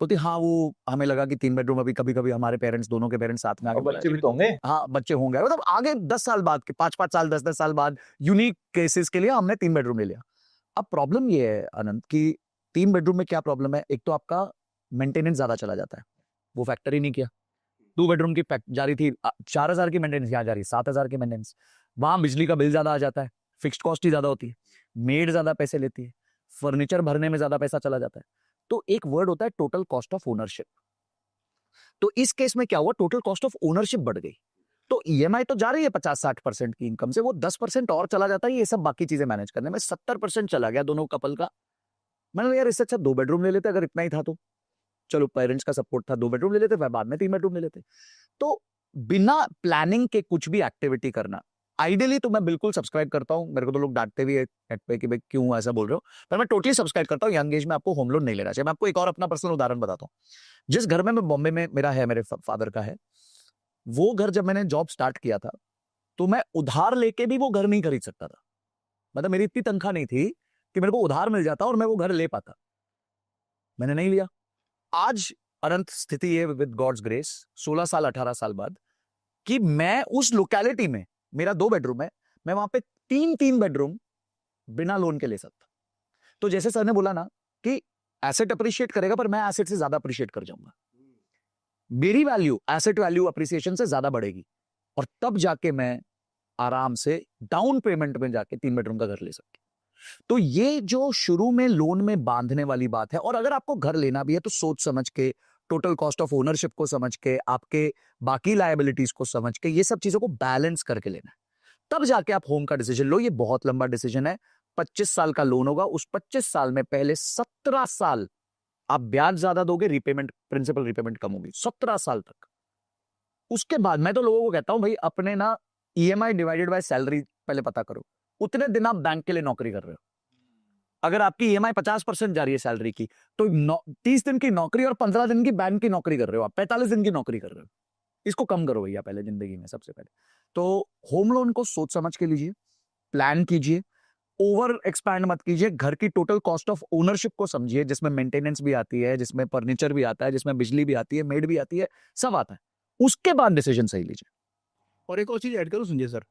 बोलती हाँ वो हमें लगा कि 3 बेडरूम अभी कभी कभी हमारे पेरेंट्स, दोनों के पेरेंट्स साथ में आगे, बच्चे भी तो होंगे, हाँ बच्चे होंगे, मतलब आगे 10 साल बाद के, 5-5 साल 10-10 साल बाद यूनिक केसेस के लिए हमने 3 बेडरूम ले लिया। अब प्रॉब्लम ये है अनंत कि 3 बेडरूम में क्या प्रॉब्लम है, एक तो आपका मेंटेनेंस ज्यादा चला जाता है, वो फैक्टर ही नहीं किया। 2 बेडरूम की जा रही थी 4,000 की मेंटेनेंस, यहाँ जा रही 7,000 की मेंटेनेंस। वहां बिजली का बिल ज्यादा आ जाता है, फिक्स्ड कॉस्ट ही ज्यादा होती है, मेड ज्यादा पैसे लेती है, फर्नीचर भरने में ज्यादा पैसा चला जाता है। तो एक वर्ड होता है टोटल कॉस्ट ऑफ ओनरशिप। तो इस केस में क्या हुआ, टोटल कॉस्ट ऑफ ओनरशिप बढ़ गई। तो ईएमआई तो जा रही है 50-60% की इनकम से, वो 10% और चला जाता है ये सब बाकी चीजें मैनेज करने में, 70% चला गया दोनों कपल का। मैंने कहा यार इससे अच्छा 2 बेडरूम ले लेते अगर इतना ही था तो। चलो पेरेंट्स का सपोर्ट था, 2 बेडरूम ले लेते, बाद में 3 बेडरूम ले लेते। तो बिना प्लानिंग के कुछ भी एक्टिविटी करना, आइडियली तो मैं बिल्कुल सब्सक्राइब करता हूँ। मेरे को तो लोग डांटते भी है नेट पे कि भाई क्यों ऐसा बोल रहे हो, पर मैं टोटली सब्सक्राइब करता हूँ। यंग एज में आपको होम लोन नहीं लेना चाहिए। मैं आपको एक और अपना पर्सनल उदाहरण बताता हूँ। जिस घर में मैं बॉम्बे में मेरा है, मेरे फादर का है, वो घर जब मैंने जॉब स्टार्ट किया था तो मैं उधार लेके भी वो घर नहीं खरीद सकता था। मतलब मेरी इतनी तनख्वाह नहीं थी कि मेरे को उधार मिल जाता और मैं वो घर ले पाता। मैंने नहीं लिया। आज अनंत स्थिति है विद गॉड्स ग्रेस 16 साल 18 साल बाद कि मैं उस लोकेलिटी में, मेरा 2 बेडरूम है, मैं वहां पे 3 बेडरूम बिना लोन के ले सकता। तो जैसे सर ने बोला ना कि एसेट अप्रिशिएट करेगा, पर मैं एसेट से ज्यादा अप्रिशिएट कर जाऊंगा। मेरी वैल्यू एसेट वैल्यू अप्रिसिएशन से ज्यादा बढ़ेगी और तब जाके मैं आराम से डाउन पेमेंट में जाके 3 बेडरूम का घर ले सकती। तो ये जो शुरू में लोन में बांधने वाली बात है, और अगर आपको घर लेना भी है तो सोच समझ के, टोटल कॉस्ट ऑफ ओनरशिप को समझ के, आपके बाकी लायबिलिटीज को समझ के, ये सब चीजों को बैलेंस करके लेना है, तब जाके आप होम का डिसीजन लो। ये बहुत लंबा डिसीजन है। 25 साल का लोन होगा, उस 25 साल में पहले 17 साल आप ब्याज ज्यादा दोगे, रिपेमेंट प्रिंसिपल रिपेमेंट कम होगी 17 साल तक। उसके बाद मैं तो लोगों को कहता हूं भाई अपने ना ईएमआई डिवाइडेड बाय सैलरी पहले पता करो, उतने दिन आप बैंक के लिए नौकरी कर रहे हो। अगर आपकी ईएमआई 50% जा रही है सैलरी की, तो 30 दिन की नौकरी और 15 दिन की बैंक की नौकरी कर रहे हो, आप 45 दिन की नौकरी कर रहे हो। इसको कम करो भैया पहले जिंदगी में सबसे पहले। तो होम लोन को सोच समझ के लीजिए, प्लान कीजिए, ओवर एक्सपैंड मत कीजिए। घर की टोटल कॉस्ट ऑफ ओनरशिप को समझिए, जिसमें मेंटेनेंस भी आती है, जिसमें फर्नीचर भी आता है, जिसमें बिजली भी आती है, मेड भी आती है, सब आता है। उसके बाद डिसीजन सही लीजिए। और एक और चीज ऐड करूं संजय सर,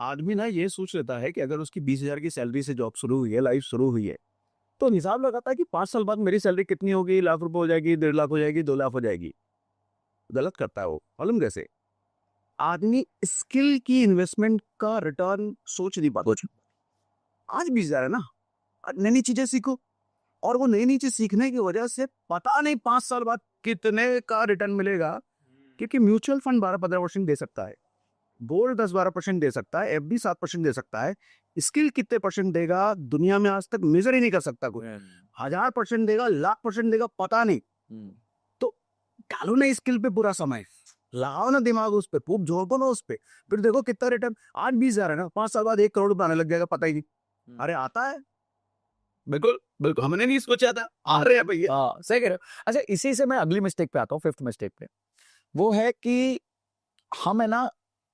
आदमी ना ये सोच लेता है कि अगर उसकी 20,000 की सैलरी से जॉब शुरू हुई है, लाइफ शुरू हुई है, तो हिसाब लगाता है कि 5 साल बाद मेरी सैलरी कितनी होगी, लाख रुपए हो जाएगी, 1.5 लाख हो जाएगी, 2 लाख हो जाएगी। गलत करता है वो। मालूम कैसे? आदमी स्किल की इन्वेस्टमेंट का रिटर्न सोच नहीं पाता। आज 20,000 है ना, आज नई नई चीजें सीखो, और वो नई नई चीज सीखने की वजह से पता नहीं 5 साल बाद कितने का रिटर्न मिलेगा। क्योंकि म्यूचुअल फंड 12-15% दे सकता है, गोल्ड 10-12% दे सकता है, एफडी 7% दे सकता है। स्किल कितने परसेंट देगा दुनिया में आज तक मेजर ही नहीं कर सकता कोई। 1000% देगा, लाख% देगा, पता नहीं। तो डालो ना स्किल पे पूरा समय, लगाओ ना दिमाग उस पे, खूब जोर दो ना उस पे, फिर देखो कितना रिटर्न। आज 20,000 है ना, 5 साल बाद 1 करोड़ रुपए आने लग जाएगा, पता ही नहीं। अरे आता है, बिल्कुल बिल्कुल, हमने नहीं सोचा था, आ रहे हैं भैया। सही कह रहे हो। अच्छा, इसी से मैं अगली मिस्टेक पे आता हूँ, 5th मिस्टेक पे। वो है कि हम है ना,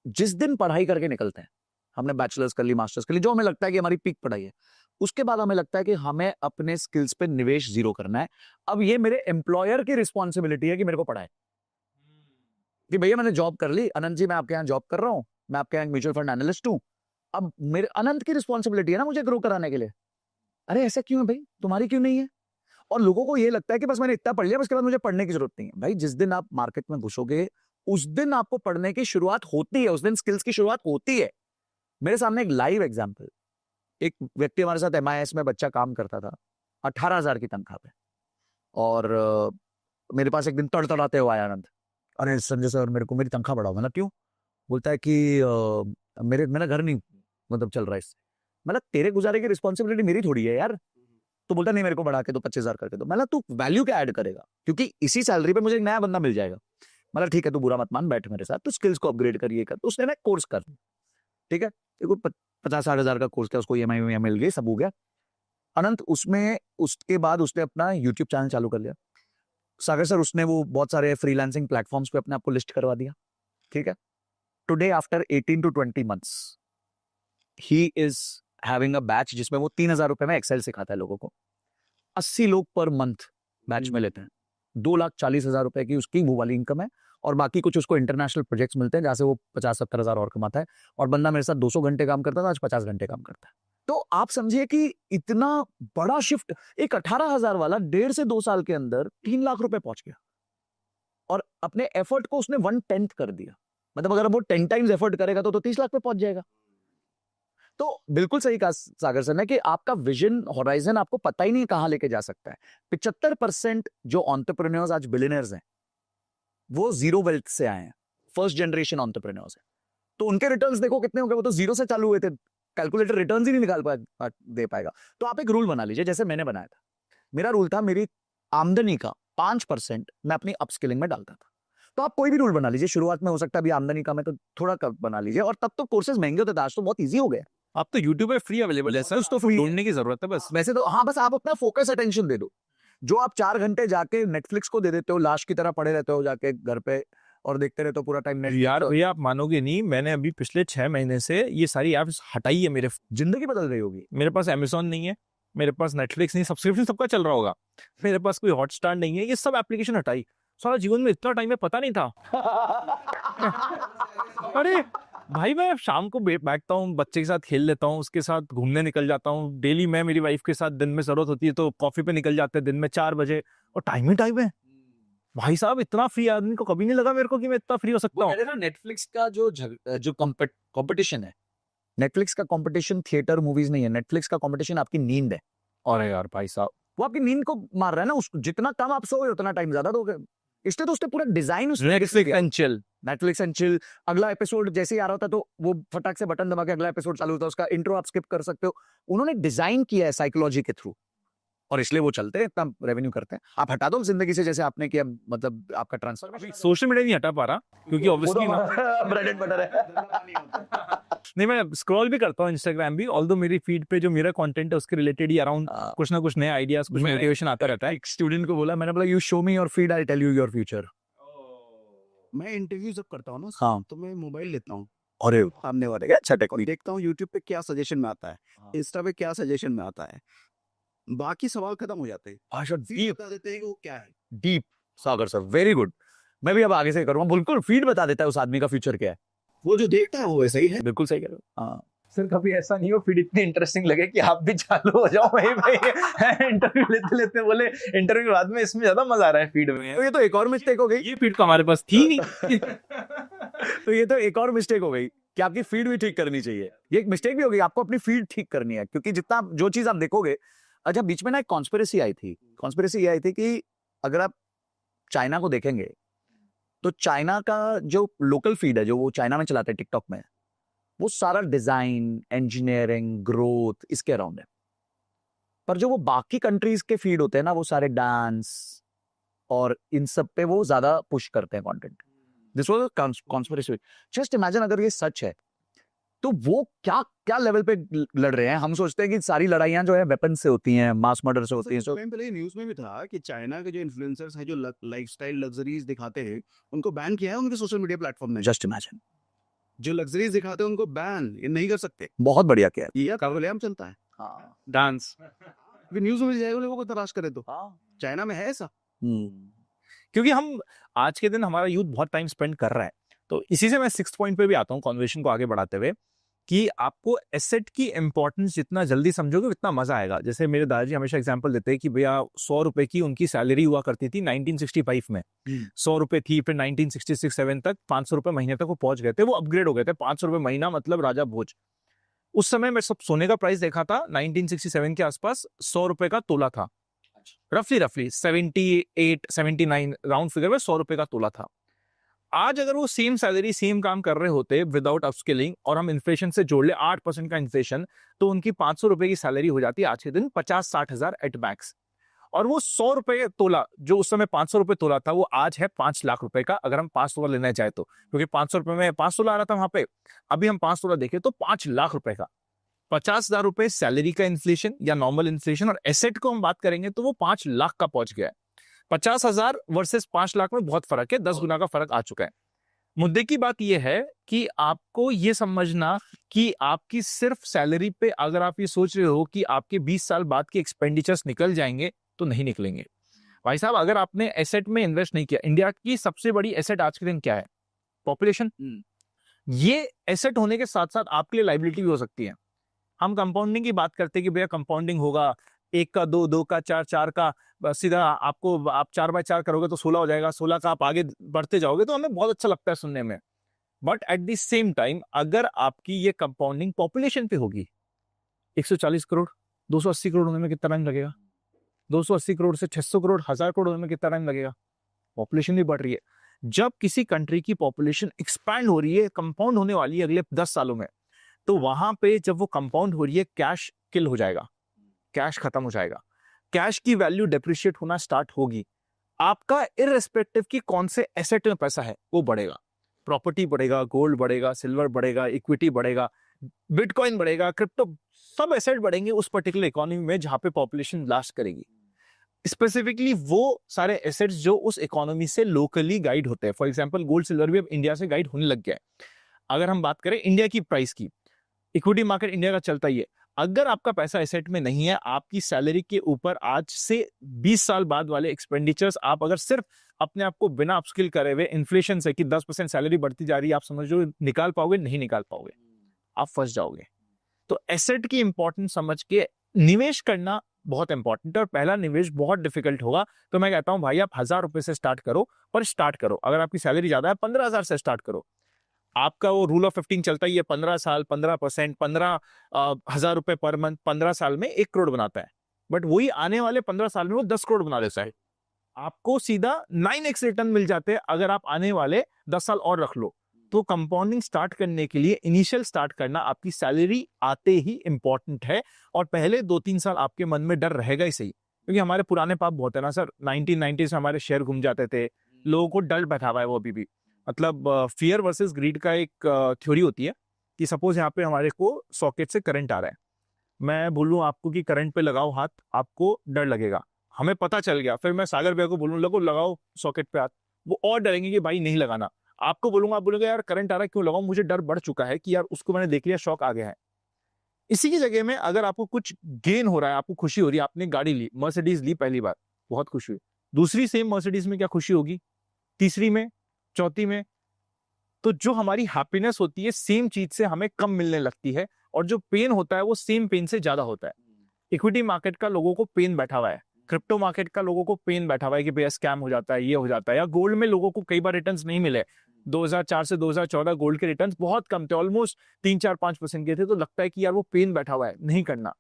जिस दिन पढ़ाई करके निकलते हैं, हमने बैचलर्स कर ली, मास्टर्स कर ली, जो हमें लगता है कि हमारी पीक पढ़ाई है, उसके बाद हमें लगता है कि हमें अपने स्किल्स पे निवेश जीरो करना है। अब ये मेरे एम्प्लॉयर की रिस्पॉन्सिबिलिटी है कि मेरे को पढ़ाए, कि भैया मैंने जॉब कर ली, अनंत जी मैं आपके यहाँ जॉब कर रहा हूँ, मैं आपके यहाँ म्यूचुअल फंड एनालिस्ट हूँ, अब मेरे अनंत की रिस्पॉन्सिबिलिटी है ना मुझे ग्रो कराने के लिए। अरे ऐसा क्यों है भाई, तुम्हारी क्यों नहीं है? और लोगों को ये लगता है कि बस मैंने इतना पढ़ लिया, उसके बाद मुझे पढ़ने की जरूरत नहीं है। भाई जिस दिन आप मार्केट में घुसोगे उस दिन आपको पढ़ने की शुरुआत होती है, उस दिन स्किल्स की शुरुआत होती है। मेरे सामने एक लाइव एग्जांपल, एक व्यक्ति हमारे साथ MIS में बच्चा काम करता था, 18,000 की तनख्वाह पे, और मेरे पास एक दिन तड़तड़ाते हुए आया आनंद, अरे संजय सर मेरे को मेरी तनख्वाह बढ़ाओ। मैंने क्यों? बोलता है कि मेरा घर नहीं मतलब चल रहा है इससे। मतलब तेरे गुजारे की रिस्पॉन्सिबिलिटी मेरी थोड़ी है यार। तो बोलता नहीं मेरे को बढ़ा के दो, 25,000 करके दो। मतलब तू वैल्यू क्या ऐड करेगा, क्योंकि इसी सैलरी पे मुझे एक नया बंदा मिल जाएगा। मतलब ठीक है तू बुरा मत मान, बैठ मेरे साथ, तू स्किल्स को अपग्रेड करिए कर। तो उसने ना कोर्स कर, ठीक है, देखो 50-60,000 का कोर्स किया, उसको EMI मिल गई, सब हो गया। अनंत उसमें उसके बाद उसने अपना यूट्यूब चैनल चालू कर लिया। सागर सर उसने वो बहुत सारे फ्रीलांसिंग प्लेटफॉर्म्स पे अपने आप को लिस्ट करवा दिया, ठीक है। Today after 18 to 20 months he is having a batch जिसमें वो 3,000 रुपए में एक्सेल सिखाता है लोगों को। 80 लोग पर मंथ बैच में लेते हैं। 2,40,000 रुपए की उसकी वो वाली इनकम है, और बाकी कुछ उसको इंटरनेशनल प्रोजेक्ट्स मिलते हैं जहां से वो 50-70 हजार और कमाता है। और बंदा मेरे साथ 200 घंटे काम करता था, आज 50 घंटे काम करता है। तो आप समझिए कि इतना बड़ा शिफ्ट, एक 18,000 वाला 1.5 से 2 साल के अंदर 3 लाख रुपए पहुंच गया और अपने एफर्ट को उसने 1/10 कर दिया। मतलब अगर वो 10 टाइम्स एफर्ट करेगा तो 30 लाख पे पहुंच जाएगा। तो बिल्कुल सही कहा सागर सर ने कि आपका विजन होराइजन आपको पता ही नहीं कहां लेके जा सकता है। 75% जो एंटरप्रेन्योर्स आज बिलियनर्स हैं वो जीरो वेल्थ से आए हैं, फर्स्ट जनरेशन एंटरप्रेन्योर्स हैं। तो उनके रिटर्न्स देखो कितने होंगे, वो तो जीरो से चालू हुए थे, कैलकुलेटर रिटर्न्स ही नहीं निकाल दे पाएगा। तो आप एक रूल बना लीजिए, जैसे मैंने बनाया था। मेरा रूल था मेरी आमदनी का 5% मैं अपनी अपस्किलिंग में डालता था। तो आप कोई भी रूल बना लीजिए, शुरुआत में हो सकता है अभी आमदनी का मैं तो थोड़ा कम बना लीजिए, और तब तो कोर्सेज महंगे होते थे, आज तो बहुत ईजी हो गए। आप तो यूट्यूब पे फ्री अवेलेबल है सर, तो free है। ढूंढने की जरूरत है बस। वैसे तो हाँ, बस आप अपना फोकस अटेंशन दे दो। जो आप 4 घंटे जाके नेटफ्लिक्स को दे देते हो, लाश की तरह पड़े रहते हो जाके घर पे और देखते रहते हो पूरा टाइम। यार भैया आप मानोगे नहीं, मैंने अभी पिछले 6 महीने से ये सारी ऐप्स हटाई है। मेरे जिंदगी बदल रही होगी। मेरे पास अमेज़न नहीं है, मेरे पास नेटफ्लिक्स नहीं, सब्सक्रिप्शन सबका चल रहा होगा, मेरे पास कोई हॉटस्टार नहीं है, ये सब एप्लीकेशन हटाई। सारा जीवन में इतना टाइम है पता नहीं था। अरे भाई मैं शाम को बैठता हूँ, बच्चे के साथ खेल लेता हूँ, उसके साथ घूमने निकल जाता हूँ डेली। मैं मेरी वाइफ के साथ दिन में जरूरत होती है तो कॉफी पे निकल जाते हैं दिन में 4 बजे, और टाइम ही टाइम है। भाई साहब इतना फ्री आदमी को कभी नहीं लगा मेरे को कि मैं इतना फ्री हो सकता हूँ। नेटफ्लिक्स का जो कंपटीशन है, नेटफ्लिक्स का कंपटीशन थिएटर मूवीज नहीं है, नेटफ्लिक्स का कंपटीशन आपकी नींद है। अरे यार भाई साहब, वो आपकी नींद को मार रहा है ना, उसको जितना कम आप सोओगे उतना टाइम ज्यादा दोगे। इसलिए तो उसने पूरा डिजाइन नेटफ्लिक्स एंड चिल। अगला एपिसोड जैसे ही आ रहा होता तो वो फटाक से बटन दबा के अगला एपिसोड चालू होता है, उसका इंट्रो आप स्किप कर सकते हो। उन्होंने डिजाइन किया है साइकोलॉजी के थ्रू, और इसलिए वो चलते हैं, इतना रेवेन्यू करते हैं। आप हटा दो जिंदगी से जैसे आपने किया, मतलब आपका ट्रांसफर। सोशल मीडिया नहीं हटा पा रहा क्योंकि ऑब्वियसली ब्रेड एंड बटर है। नहीं, मैं स्क्रॉल भी करता हूँ इंस्टाग्राम भी, ऑल्दो मेरी फीड पे जो मेरा कंटेंट है उसके रिलेटेड ही अराउंड कुछ ना कुछ नए आइडियाज, कुछ मोटिवेशन आता रहता है। एक स्टूडेंट को बोला, मैंने बोला you show me your feed, I tell you your future. मैं इंटरव्यू जब करता हूँ ना, हाँ। तो मैं मोबाइल लेता हूँ, अरे सामने वाले का, अच्छा टेक्निक देखता हूँ यूट्यूब पे क्या सजेशन में आता है, इंस्टा पे क्या सजेशन में आता है, बाकी सवाल खत्म हो जाते हैं। भाषा फीड बता देते हैं कि वो क्या है। डीप सागर सर, वेरी गुड। मैं भी अब आगे से करूंगा, बिल्कुल फीड बता देता है उस आदमी का फ्यूचर क्या है। वो जो देखता है वो वैसा ही है। बिल्कुल सही कह रहे हो। हाँ सर कभी ऐसा नहीं हो फीड इतनी इंटरेस्टिंग लगे कि आप भी चालू हो जाओ वहीं पे इंटरव्यू लेते लेते बोले इंटरव्यू बाद में इसमें ज्यादा मजा आ रहा है फीड में। तो ये तो एक और मिस्टेक हो गई, ये फीड तो हमारे पास थी नहीं। तो ये तो एक और मिस्टेक हो गई कि आपकी फीड भी ठीक करनी चाहिए। ये एक मिस्टेक भी हो गई, आपको अपनी फीड ठीक करनी है, क्योंकि जितना जो चीज आप देखोगे। अच्छा, बीच में ना एक कॉन्स्पिरेसी आई थी। कॉन्स्पिरेसी ये आई थी कि अगर आप चाइना को देखेंगे तो चाइना का जो लोकल फीड है, जो वो चाइना में चलाते हैं टिकटॉक में, वो सारा डिजाइन, इंजीनियरिंग, ग्रोथ इसके अराउंड है। पर जो वो बाकी कंट्रीज के फीड होते हैं ना, वो सारे डांस और इन सब पे वो ज्यादा पुश करते हैं content. This was a conspiracy. Just imagine अगर ये सच है तो वो क्या क्या लेवल पे लड़ रहे हैं। हम सोचते हैं कि सारी लड़ाइयां जो है वेपन से होती हैं, मास मर्डर से होती हैं। टाइम पहले न्यूज में भी था कि चाइना के जो इन्फ्लुएंसर्स हैं, जो लाइफस्टाइल लग्जरीज दिखाते हैं, उनको बैन किया है उनके सोशल मीडिया प्लेटफॉर्म ने। जस्ट इमेजिन, जो लग्जरीज दिखाते हैं उनको बैन ये नहीं कर सकते। बहुत बढ़िया किया। ये कारोलियाम चलता है। हाँ डांस न्यूज में जाएगा, लोगों को तलाश करे तो हाँ। चाइना में है ऐसा। क्योंकि हम आज के दिन हमारा यूथ बहुत टाइम स्पेंड कर रहा है। तो इसी से मैं 6th पॉइंट पे भी आता हूँ कॉन्वर्सेशन को आगे बढ़ाते हुए, कि आपको एसेट की इंपॉर्टेंस जितना जल्दी समझोगे उतना मजा आएगा। जैसे मेरे दादाजी हमेशा एग्जांपल देते हैं कि भैया 100 रुपए की उनकी सैलरी हुआ करती थी 1965 में। 100 रुपए थी, फिर 1966-7 तक 500 रुपए महीने तक वो पहुंच गए थे, वो अपग्रेड हो गए थे। 500 रुपए महीना मतलब राजा भोज। उस समय मैं सब सोने का प्राइस देखा था 1967 के आसपास 100 रुपए का तोला था, रफली 78 79 राउंड फिगर में 100 रुपए का तोला था। आज अगर वो सेम सैलरी सेम काम कर रहे होते विदाउट अपस्किलिंग, और हम इन्फ्लेशन से जोड़ ले 8% का इन्फ्लेशन, तो उनकी 500 रुपए की सैलरी हो जाती है आज के दिन 50-60 हजार एट मैक्स। और वो 100 रुपए तोला जो उस समय 500 रुपए तोला था, वो आज है 5 लाख रुपए का, अगर हम 5 तोला लेना चाहे तो। क्योंकि 500 रुपए में 5 तोला आ रहा था वहां पे, अभी हम 5 तोला देखें तो 5 लाख रुपए का। 50,000 रुपए सैलरी का इन्फ्लेशन या नॉर्मल इन्फ्लेशन, और एसेट को हम बात करेंगे तो वो 5 लाख का पहुंच गया है। 50,000 वर्सेस 5 लाख में बहुत फर्क है, 10 गुना का फर्क आ चुका है। मुद्दे की बात यह है कि आपको ये समझना कि आपकी सिर्फ सैलरी पे अगर आप ये सोच रहे हो कि आपके 20 साल बाद के एक्सपेंडिचर्स निकल जाएंगे, तो नहीं निकलेंगे भाई साहब। अगर आपने एसेट में इन्वेस्ट नहीं किया, इंडिया की सबसे बड़ी एसेट आज के दिन क्या है? पॉपुलेशन। ये एसेट होने के साथ साथ आपके लिए लाइबिलिटी भी हो सकती है। हम कंपाउंडिंग की बात करते हैं कि भैया कंपाउंडिंग होगा 1 का 2, 2 का 4, 4 का सीधा आपको आप 4/4 करोगे तो 16 हो जाएगा, 16 का आप आगे बढ़ते जाओगे, तो हमें बहुत अच्छा लगता है सुनने में। But at the same time अगर आपकी ये कंपाउंडिंग पॉपुलेशन पे होगी 140 करोड़, 280 करोड़ होने में कितना टाइम लगेगा? 280 करोड़ से 600 करोड़, 1000 करोड़ होने में कितना टाइम लगेगा? पॉपुलेशन भी बढ़ रही है। जब किसी कंट्री की पॉपुलेशन एक्सपैंड हो रही है, कंपाउंड होने वाली है अगले 10 सालों में, तो वहां पे जब वो कंपाउंड हो रही है, कैश किल हो जाएगा, कैश खत्म हो जाएगा, कैश की वैल्यू डेप्रिशिएट होना स्टार्ट होगी। आपका इररिस्पेक्टिव की कौन से एसेट में पैसा है वो बढ़ेगा, प्रॉपर्टी बढ़ेगा, गोल्ड बढ़ेगा, सिल्वर बढ़ेगा, इक्विटी बढ़ेगा, बिटकॉइन बढ़ेगा, क्रिप्टो, सब एसेट बढ़ेंगे उस पर्टिकुलर इकोनॉमी में जहां पे पॉपुलेशन लास्ट करेगी। स्पेसिफिकली वो सारे एसेट्स जो उस इकोनॉमी से लोकली गाइड होते हैं। फॉर एग्जांपल गोल्ड सिल्वर भी अब इंडिया से गाइड होने लग गया है। अगर हम बात करें इंडिया की प्राइस की, इक्विटी मार्केट इंडिया का चलता ही है। अगर आपका पैसा एसेट में नहीं है, आपकी सैलरी के ऊपर आज से 20 साल बाद वाले एक्सपेंडिचर्स, आप अगर सिर्फ अपने आप को बिना अपस्किल करे हुए इन्फ्लेशन से कि 10% सैलरी बढ़ती जा रही है, आप समझो निकाल पाओगे? नहीं निकाल पाओगे, आप फंस जाओगे। तो एसेट की इंपॉर्टेंस समझ के निवेश करना बहुत इंपॉर्टेंट है, और पहला निवेश बहुत डिफिकल्ट होगा। तो मैं कहता हूं भाई आप 1000 रुपए से स्टार्ट करो, पर स्टार्ट करो। अगर आपकी सैलरी ज्यादा है 15,000 से स्टार्ट करो। आपका वो रूल ऑफ 15 चलता ही है, 15 साल 15%, 15,000 रुपए पर मंथ 15 साल में 1 करोड़ बनाता है। बट वही आने वाले 15 साल में वो 10 करोड़ बना देता है। आपको सीधा 9x रिटर्न मिल जाते हैं अगर आप आने वाले 10 साल और रख लो। तो कंपाउंडिंग स्टार्ट करने के लिए इनिशियल स्टार्ट करना आपकी सैलरी आते ही इंपॉर्टेंट है, और पहले 2-3 साल आपके मन में डर रहेगा ही सही, क्योंकि हमारे पुराने पाप बहुत है ना सर। 1990 से हमारे शेयर घूम जाते थे, लोगों को डर बैठा हुआ है वो अभी भी। मतलब फियर वर्सेस ग्रीड का एक थ्योरी होती है कि सपोज यहाँ पे हमारे को सॉकेट से करंट आ रहा है, मैं बोलूँ आपको कि करंट पे लगाओ हाथ, आपको डर लगेगा, हमें पता चल गया। फिर मैं सागर भैया को बोलूँ लगो लगाओ सॉकेट पे हाथ, वो और डरेंगे कि भाई नहीं लगाना। आपको बोलूंगा, आप बोलोगे यार करंट आ रहा है क्यों लगाऊं, मुझे डर बढ़ चुका है कि यार उसको मैंने देख लिया, शौक आ गया है। इसी की जगह में अगर आपको कुछ गेन हो रहा है, आपको खुशी हो रही है, आपने गाड़ी ली, मर्सिडीज ली पहली बार, बहुत खुशी हुई, दूसरी सेम मर्सिडीज में क्या खुशी होगी, तीसरी में, चौथी में, तो जो हमारी हैप्पीनेस होती है सेम चीज से हमें कम मिलने लगती है, और जो पेन होता है वो सेम पेन से ज्यादा होता है। इक्विटी मार्केट का लोगों को पेन बैठा हुआ है, क्रिप्टो मार्केट का लोगों को पेन बैठा हुआ है कि भैया स्कैम हो जाता है, ये हो जाता है। या गोल्ड में लोगों को कई बार रिटर्न्स नहीं मिले, 2004 से 2014 गोल्ड के रिटर्न्स बहुत कम थे, ऑलमोस्ट 3-4-5% के थे, तो लगता है कि यार वो पेन बैठा हुआ है, नहीं करना।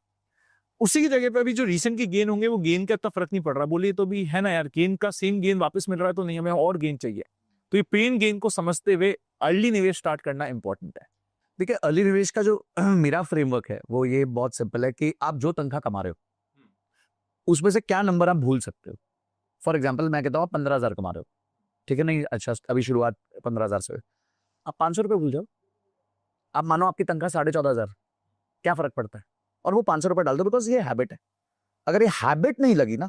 उसी की जगह पे अभी जो रिसेंट के गेन होंगे वो गेन का इतना फर्क नहीं पड़ रहा, बोलिए तो भी है ना यार, गेन का सेम गेन वापस मिल रहा है तो नहीं, हमें और गेन चाहिए। तो ये पेन गेन को समझते हुए अर्ली निवेश स्टार्ट करना इंपॉर्टेंट है। देखिए अर्ली निवेश का जो मेरा फ्रेमवर्क है वो ये बहुत सिंपल है कि आप जो तनख्वाह कमा रहे हो उसमें से क्या नंबर आप भूल सकते हो। फॉर एग्जाम्पल मैं कहता हूँ 15,000 कमा रहे हो, ठीक है, नहीं अच्छा अभी शुरुआत 15,000 से, आप 500 रुपये भूल जाओ। आप मानो आपकी तनख्वाह 14,500, क्या फर्क पड़ता है, और वो 500 रुपये डाल दो, बिकॉज ये हैबिट है। अगर ये हैबिट नहीं लगी ना,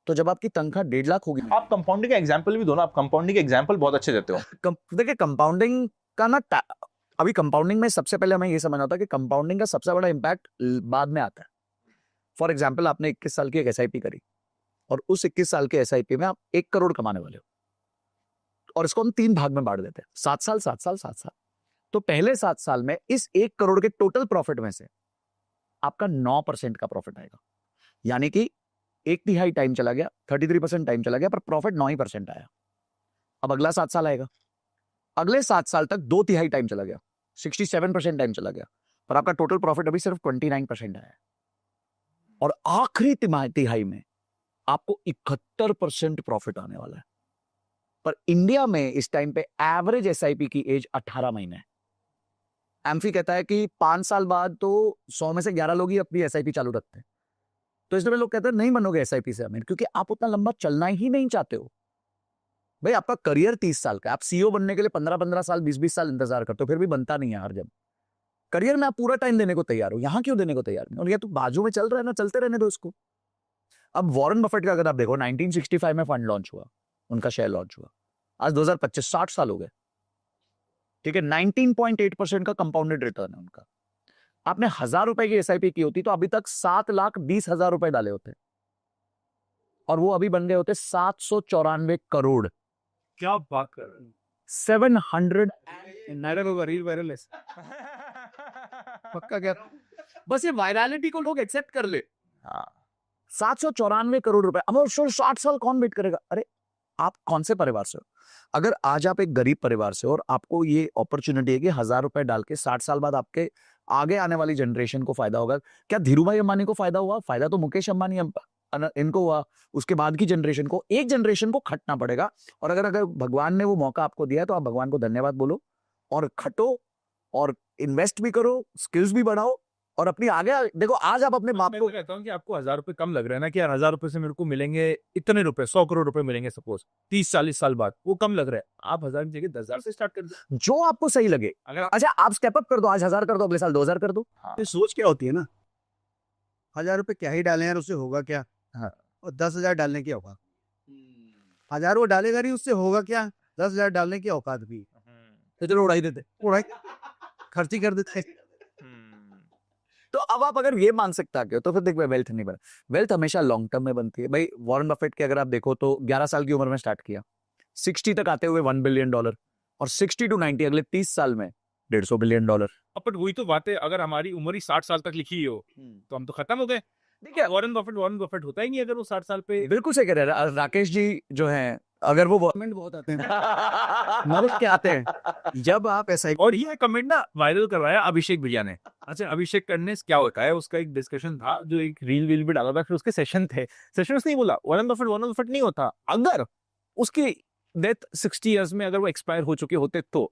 तो जब आपकी तनख्वाह 1.5 लाख होगी, आप कंपाउंडिंग का एग्जांपल भी दो ना, आप कंपाउंडिंग का एग्जांपल बहुत अच्छे देते हो। देखिए कंपाउंडिंग का ना, अभी कंपाउंडिंग में सबसे पहले हमें ये समझना होता है कि कंपाउंडिंग का सबसे बड़ा इंपैक्ट बाद में आता है। फॉर एग्जाम्पल आपने 21 साल की एक SIP करी, और उस 21 साल के SIP में आप 1 करोड़ कमाने वाले हो, और इसको हम 3 भाग में बांट देते हैं, 7 साल 7 साल 7 साल। तो पहले 7 साल में इस 1 करोड़ के टोटल प्रॉफिट में से आपका 9% का प्रॉफिट आएगा, यानी कि 1/3 टाइम चला गया, 33% टाइम चला गया, पर प्रॉफिट 9% आया। अब अगला 7 साल आएगा, अगले 7 साल तक 2/3 टाइम चला गया, 67% टाइम चला गया, पर आपका टोटल प्रॉफिट अभी सिर्फ 29% आया है। और आखिरी तिमाही में आपको 71% प्रॉफिट आने वाला है। पर इंडिया में इस टाइम पे एवरेज SIP की एज 18 महीने है। एम्फी कहता है कि 5 साल बाद तो 100 में से 11 लोग ही अपनी SIP चालू रखते हैं। तो इसलिए लोग कहते हैं नहीं बनोगे SIP से अमीर, क्योंकि आप उतना लंबा चलना ही नहीं चाहते हो। भाई आपका करियर 30 साल का, आप CEO बनने के लिए 15-15 साल 20-20 साल इंतजार करते हो, फिर भी बनता नहीं है। हर जब करियर में आप पूरा टाइम देने को तैयार हो, यहां क्यों देने को तैयार नहीं? और ये तो बाजू में चल रहा है ना, चलते रहने दो इसको। अब वॉरेन बफेट का अगर आप देखो, 1965 में फंड लॉन्च हुआ, उनका शेयर लॉन्च हुआ, आज 2025 60 साल हो गए, ठीक है, 19.8% का कंपाउंडेड रिटर्न है उनका। आपने 1,000 रुपए की SIP की होती तो अभी तक 7,20,000 रुपए डाले होते, और वो अभी बन गए होते 794 करोड़। क्या बात कर रहे हैं? 700 नायरा होगा रील वायरल है पक्का क्या? बस ये वायरलिटी को लोग एक्सेप्ट कर ले। 794 करोड़ रुपए, अब 60 साल कौन वेट करेगा? अरे आप कौन से परिवार से हो? अगर आज आप एक गरीब परिवार से हो और आपको ये अपॉर्चुनिटी है कि 1000 रुपए डाल के 60 साल बाद आपके आगे आने वाली जनरेशन को फायदा होगा, क्या धीरूभाई अंबानी को फायदा हुआ? फायदा तो मुकेश अंबानी इनको हुआ, उसके बाद की जनरेशन को, एक जनरेशन को खटना पड़ेगा। और अगर भगवान ने वो मौका आपको दिया है तो आप भगवान को धन्यवाद बोलो और खटो और इन्वेस्ट भी करो, स्किल्स भी बढ़ाओ और अपनी आगे देखो। आज आप अपने बाप मैं को तो कहता हूँ कि आपको 1000 रुपए कम लग रहा है ना, कि यार 1000 रुपए से मेरे को मिलेंगे इतने रुपए, 100 करोड़ रुपए मिलेंगे सपोज 30-40 साल बाद, वो कम लग रहा है। आप 1000 की जगह 10,000 से स्टार्ट कर दो, जो आपको सही लगे। अगर आप अच्छा आप स्टेप अप कर दो, आज 1000 कर दो, अगले साल 2000 कर दो। ये सोच क्या होती है ना, 1000 रुपए क्या ही डाले यार, उससे होगा क्या? हाँ। और 10,000 डालने की औकात, 1000 वो डालेगा नहीं, उससे होगा क्या? 10,000 डालने की औकात भी, तो चलो उड़ाई देते, उड़ाई खर्ची कर देते। तो अब आप अगर ये मान सकता हो तो फिर देखिए वेल्थ नहीं बना। वेल्थ हमेशा लॉन्ग टर्म में बनती है भाई। वॉरेन बफेट के अगर आप देखो तो 11 साल की उम्र में स्टार्ट किया, 60 तक आते हुए $1 बिलियन, और 60 to 90 अगले 30 साल में $150 बिलियन। बट वही तो बात है, अगर हमारी उम्र ही 60 साल तक लिखी हो तो हम तो खत्म हो गए। देखिए वॉरेन बफेट होता ही नहीं अगर वो 60 साल पे। बिल्कुल सही कह रहे हैं राकेश जी जो हैं, अगर वो कमेंट बहुत आते हैं, मतलब क्या आते हैं जब आप ऐसा और ये कमेंट ना वायरल करवाया अभिषेक भैया ने। अच्छा, अभिषेक करने से क्या होता है, उसका एक डिस्कशन था, जो एक रील भी डाला था, फिर उसके सेशन थे। सेशन नहीं बोला वॉरेन बफेट नहीं होता अगर उसकी डेथ 60 इयर्स में अगर वो एक्सपायर हो चुके होते तो।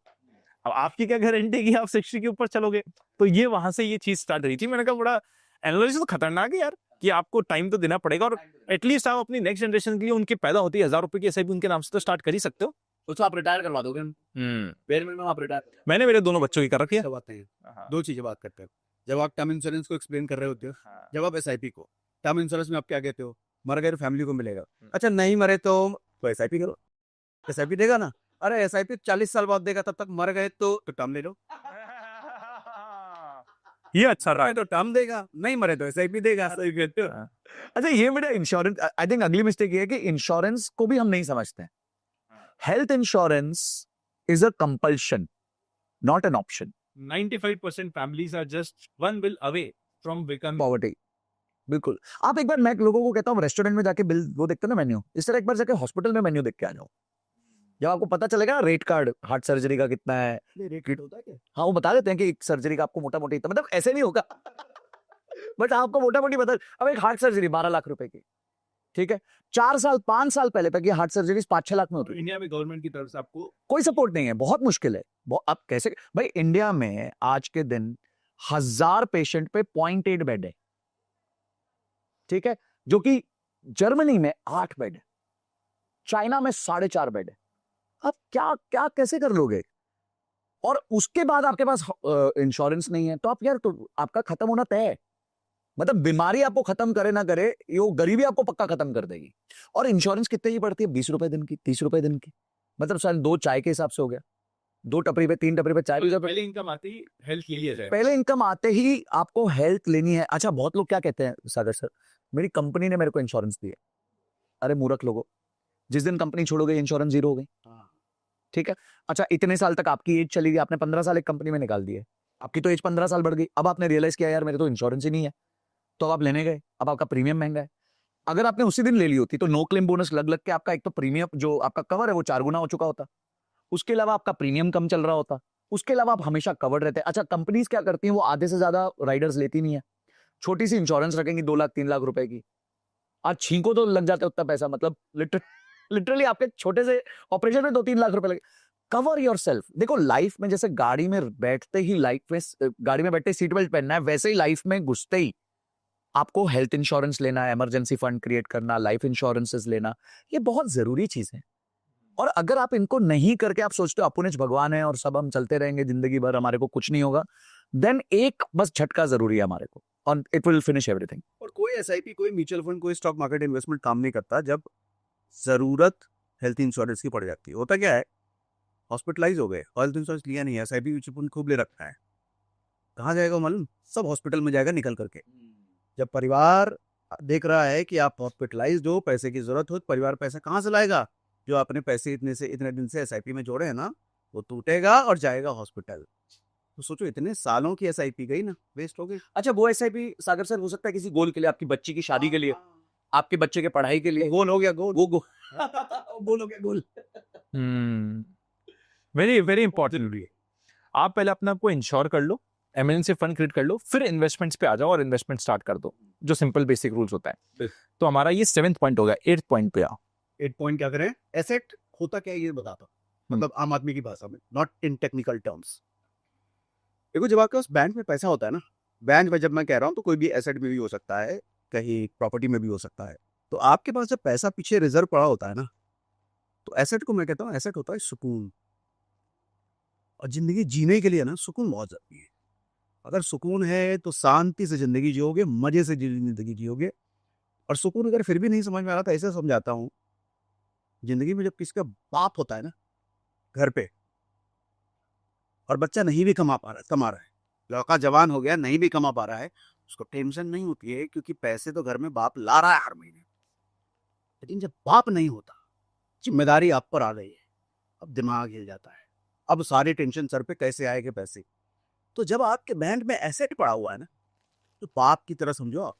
अब आपकी क्या गारंटी कि आप 60 के ऊपर चलोगे? तो ये वहां से ये चीज स्टार्ट रही थी। मैंने कहा बड़ा एनालिसिस तो खतरनाक है यार, कि आपको टाइम तो देना पड़ेगा, और एटलीस्ट आप अपनी नेक्स्ट जनरेशन के लिए उनके पैदा होती है 1000 रुपए की एसआईपी उनके नाम से तो स्टार्ट कर ही सकते हो। उसको आप रिटायर करवा दोगे। वेल में आप रिटायर, मैंने मेरे दोनों बच्चों की कर रखी है। सब आते हैं। दो चीजें बात करते हैं, जब आप टर्म इंश्योरेंस को एक्सप्लेन कर रहे होते हो, जब आप एसआईपी को, टर्म इंश्योरेंस में आप क्या कहते हो? मर गए फैमिली को मिलेगा। अच्छा नहीं मरे तो एसआईपी करो, एसआईपी देगा ना। अरे एसआईपी 40 साल बाद देगा, तब तक मर गए तो टर्म ले लो। ये अच्छा रहा है। तो टर्म देगा, नहीं मरे तो एसआईपी देगा। सही कहते हो। अच्छा ये मेरा इंश्योरेंस, आई थिंक अगली मिस्टेक ये है कि इंश्योरेंस को भी हम नहीं समझते हैं। Health insurance is a compulsion, not an option. 95% families are just one bill away from becoming poverty, बिल्कुल। आप एक बार, मैं लोगों को कहता हूँ रेस्टोरेंट में जाके बिल वो देखते हो ना मेन्यू, इस तरह एक बार जाके हॉस्पिटल में मेन्यू देख के आ जाओ। जब आपको पता चलेगा ना रेट कार्ड हार्ट सर्जरी का कितना है, रेट होता है क्या? हाँ वो बता देते हैं कि एक सर्जरी का आपको मोटा मोटी इतना, मतलब ऐसे नहीं होगा बट आपको मोटा मोटी बता। अब एक हार्ट सर्जरी 12 लाख रुपए की, ठीक है, 4 साल 5 साल पहले तक ये हार्ट सर्जरी 5-6 लाख में होती है। इंडिया में गवर्नमेंट की तरफ से आपको कोई सपोर्ट नहीं है, बहुत मुश्किल है। अब कैसे भाई, इंडिया में आज के दिन 1000 पेशेंट पे 0.8 बेड है, ठीक है, जो कि जर्मनी में 8 बेड है, चाइना में 4.5 बेड है। अब क्या क्या कैसे कर लोगे? और उसके बाद आपके पास इंश्योरेंस नहीं है तो आप यार, तो आपका खत्म होना तय है। मतलब बीमारी आपको खत्म करे ना करे, ये गरीबी आपको पक्का खत्म कर देगी। और इंश्योरेंस कितने की पड़ती है? 20 रुपए दिन की, 30 रुपए दिन की, मतलब शायद 2 चाय के हिसाब से हो गया, 2 टपरी पे 3 टपरी पे चाय। पहले इनकम आते ही हेल्थ ले लिया जाए। पहले इनकम आते ही आपको हेल्थ लेनी है। अच्छा बहुत लोग क्या कहते हैं सागर सर, मेरी कंपनी ने मेरे को इंश्योरेंस दिया। अरे मूर्ख लोगो, जिस दिन कंपनी छोड़ोगे इंश्योरेंस जीरो हो गई, ठीक है। अच्छा इतने साल तक आपकी एज चली गई, आपने 15 साल एक कंपनी में निकाल दिए, आपकी तो एज 15 साल बढ़ गई। अब आपने रियलाइज किया यार मेरे तो इंश्योरेंस ही नहीं है, तो अब आप लेने गए, अब आपका प्रीमियम महंगा है। अगर आपने उसी दिन ले ली होती तो नो क्लेम बोनस लग लग के आपका एक तो प्रीमियम जो आपका कवर है वो 4 गुना हो चुका होता, उसके अलावा आपका प्रीमियम कम चल रहा होता, उसके अलावा आप हमेशा कवर्ड रहते हैं। अच्छा कंपनीज क्या करती हैं, वो आधे से ज्यादा राइडर्स लेती नहीं है, छोटी सी इंश्योरेंस रखेंगी 2 लाख 3 लाख रुपए की, आज छींको तो लग जाता है उतना पैसा, मतलब लिटरली आपके छोटे से ऑपरेशन में 2-3 लाख रुपए लगे। Cover your self. देखो लाइफ में जैसे गाड़ी में बैठते ही गाड़ी में बैठते ही सीट बेल्ट पहनना है, वैसे ही लाइफ में घुसते ही आपको हेल्थ इंश्योरेंस लेना है, इमरजेंसी फंड क्रिएट करना, लाइफ इंश्योरेंसेस लेना, ये बहुत जरूरी चीज है। और अगर आप इनको नहीं करके आप सोचते हो अपुनिच भगवान है और सब हम चलते रहेंगे जिंदगी भर, हमारे को कुछ नहीं होगा, देन एक बस झटका जरूरी है हमारे को, और इट विल फिनिश एवरीथिंग। और कोई एसआईपी, कोई म्यूचुअल फंड, कोई स्टॉक मार्केट इन्वेस्टमेंट काम नहीं करता जब जरूरत हेल्थ इंश्योरेंस की पड़ जाती है। होता क्या है, हॉस्पिटलाइज हो गए, हेल्थ इंश्योरेंस लिया नहीं है, एसआईपी म्यूचुअल फंड खूब ले रखा है, कहाँ जाएगा मालूम? सब हॉस्पिटल में जाएगा निकल करके। जब परिवार देख रहा है कि आप हॉस्पिटलाइज्ड हो, पैसे की जरूरत हो, तो परिवार पैसा कहाँ से लाएगा? जो आपने पैसे इतने दिन से एसआईपी में जोड़े हैं ना, वो टूटेगा और जाएगा हॉस्पिटल। तो सोचो इतने सालों की एसआईपी गई ना, वेस्ट हो गई। अच्छा, वो एसआईपी सागर सर हो सकता है किसी गोल के लिए, आपकी बच्ची की शादी के लिए, आपके बच्चे के पढ़ाई के लिए। गोल हो गया गोल। वो गोल गोल हो गया गोल। Very very important. आप पहले अपने आप को इंश्योर कर लो, एमएनसी फंड क्रिएट कर लो, फिर इन्वेस्टमेंट्स पे आ जाओ और इन्वेस्टमेंट स्टार्ट कर दो, जो सिंपल बेसिक रूल्स होता है। तो हमारा ये 7th पॉइंट हो गया। 8th पॉइंट पे आओ। 8 पॉइंट क्या करें? एसेट होता क्या है ये बताता हूँ, मतलब आम आदमी की भाषा में, नॉट इन टेक्निकल टर्म्स। देखो जब आपके पास बैंक में पैसा होता है ना, बैंक में जब मैं कह रहा हूँ तो कोई भी एसेट में भी हो सकता है, कहीं प्रॉपर्टी में भी हो सकता है। तो आपके पास जब पैसा पीछे रिजर्व पड़ा होता है ना, तो एसेट को मैं कहता हूँ, एसेट होता है सुकून। और जिंदगी जीने के लिए ना सुकून बहुत जरूरी है। अगर सुकून है तो शांति से जिंदगी जियोगे, मजे से जिंदगी जियोगे। और सुकून अगर फिर भी नहीं समझ में आ रहा तो ऐसे समझाता हूँ, जिंदगी में जब किसी का बाप होता है ना घर पे, और बच्चा नहीं भी कमा रहा है, लड़का जवान हो गया नहीं भी कमा पा रहा है, उसको टेंशन नहीं होती है, क्योंकि पैसे तो घर में बाप ला रहा है हर महीने। लेकिन जब बाप नहीं होता, जिम्मेदारी आप पर आ गई है, अब दिमाग हिल जाता है, अब सारी टेंशन सर पे, कैसे आएंगे पैसे। तो जब आपके बैंक में एसेट पड़ा हुआ है ना, तो बाप की तरह समझो आप।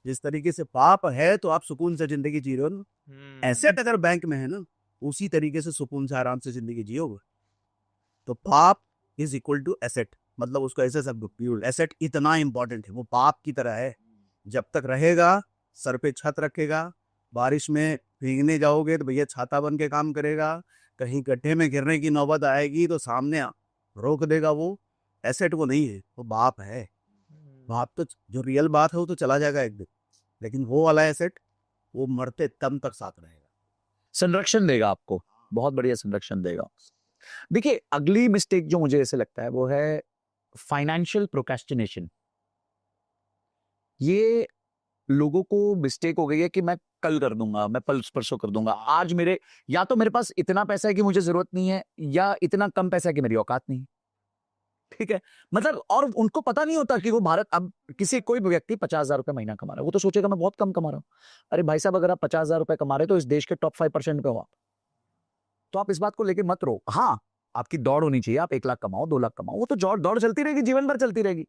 जिस तरीके से बाप है तो आप सुकून से जिंदगी जी रहे हो ना, एसेट अगर बैंक में है ना, उसी तरीके से सुकून से आराम से जिंदगी जियोगे। तो बाप इज इक्वल टू एसेट, मतलब उसको ऐसे सब एसेट इतना इंपॉर्टेंट है, वो बाप की तरह है। जब तक रहेगा, सर पे छत रखेगा, बारिश में भीगने जाओगे तो भैया छाता बन के काम करेगा, कहीं गड्ढे में गिरने की नौबत आएगी तो सामने रोक देगा। वो एसेट वो नहीं है, वो बाप है। बाप तो जो रियल बात है वो तो चला जाएगा एक दिन, लेकिन वो वाला एसेट वो मरते दम तक साथ रहेगा, संरक्षण देगा आपको, बहुत बढ़िया संरक्षण देगा। देखिए, अगली मिस्टेक जो मुझे ऐसे लगता है वो है फाइनेंशियल प्रोक्रेस्टिनेशन। ये लोगों को मिस्टेक हो गई है कि मैं कल कर दूंगा, मैं परसों कर दूंगा। आज या तो मेरे पास इतना पैसा है कि मुझे जरूरत नहीं है, या इतना कम पैसा है कि मेरी औकात नहीं है। ठीक है, मतलब, और उनको पता नहीं होता कि वो भारत, अब कोई भी व्यक्ति 50,000 रुपए महीना कमा रहा है, वो तो सोचेगा मैं बहुत कम कमा रहा हूं। अरे भाई साहब, अगर आप 50,000 रुपए कमा रहे हो तो इस देश के टॉप 5% पे हो आप। तो आप इस बात को लेके मत रो। हाँ, आपकी दौड़ होनी चाहिए, आप 1 लाख कमाओ, 2 लाख कमाओ, वो तो दौड़ चलती रहेगी, जीवन भर चलती रहेगी।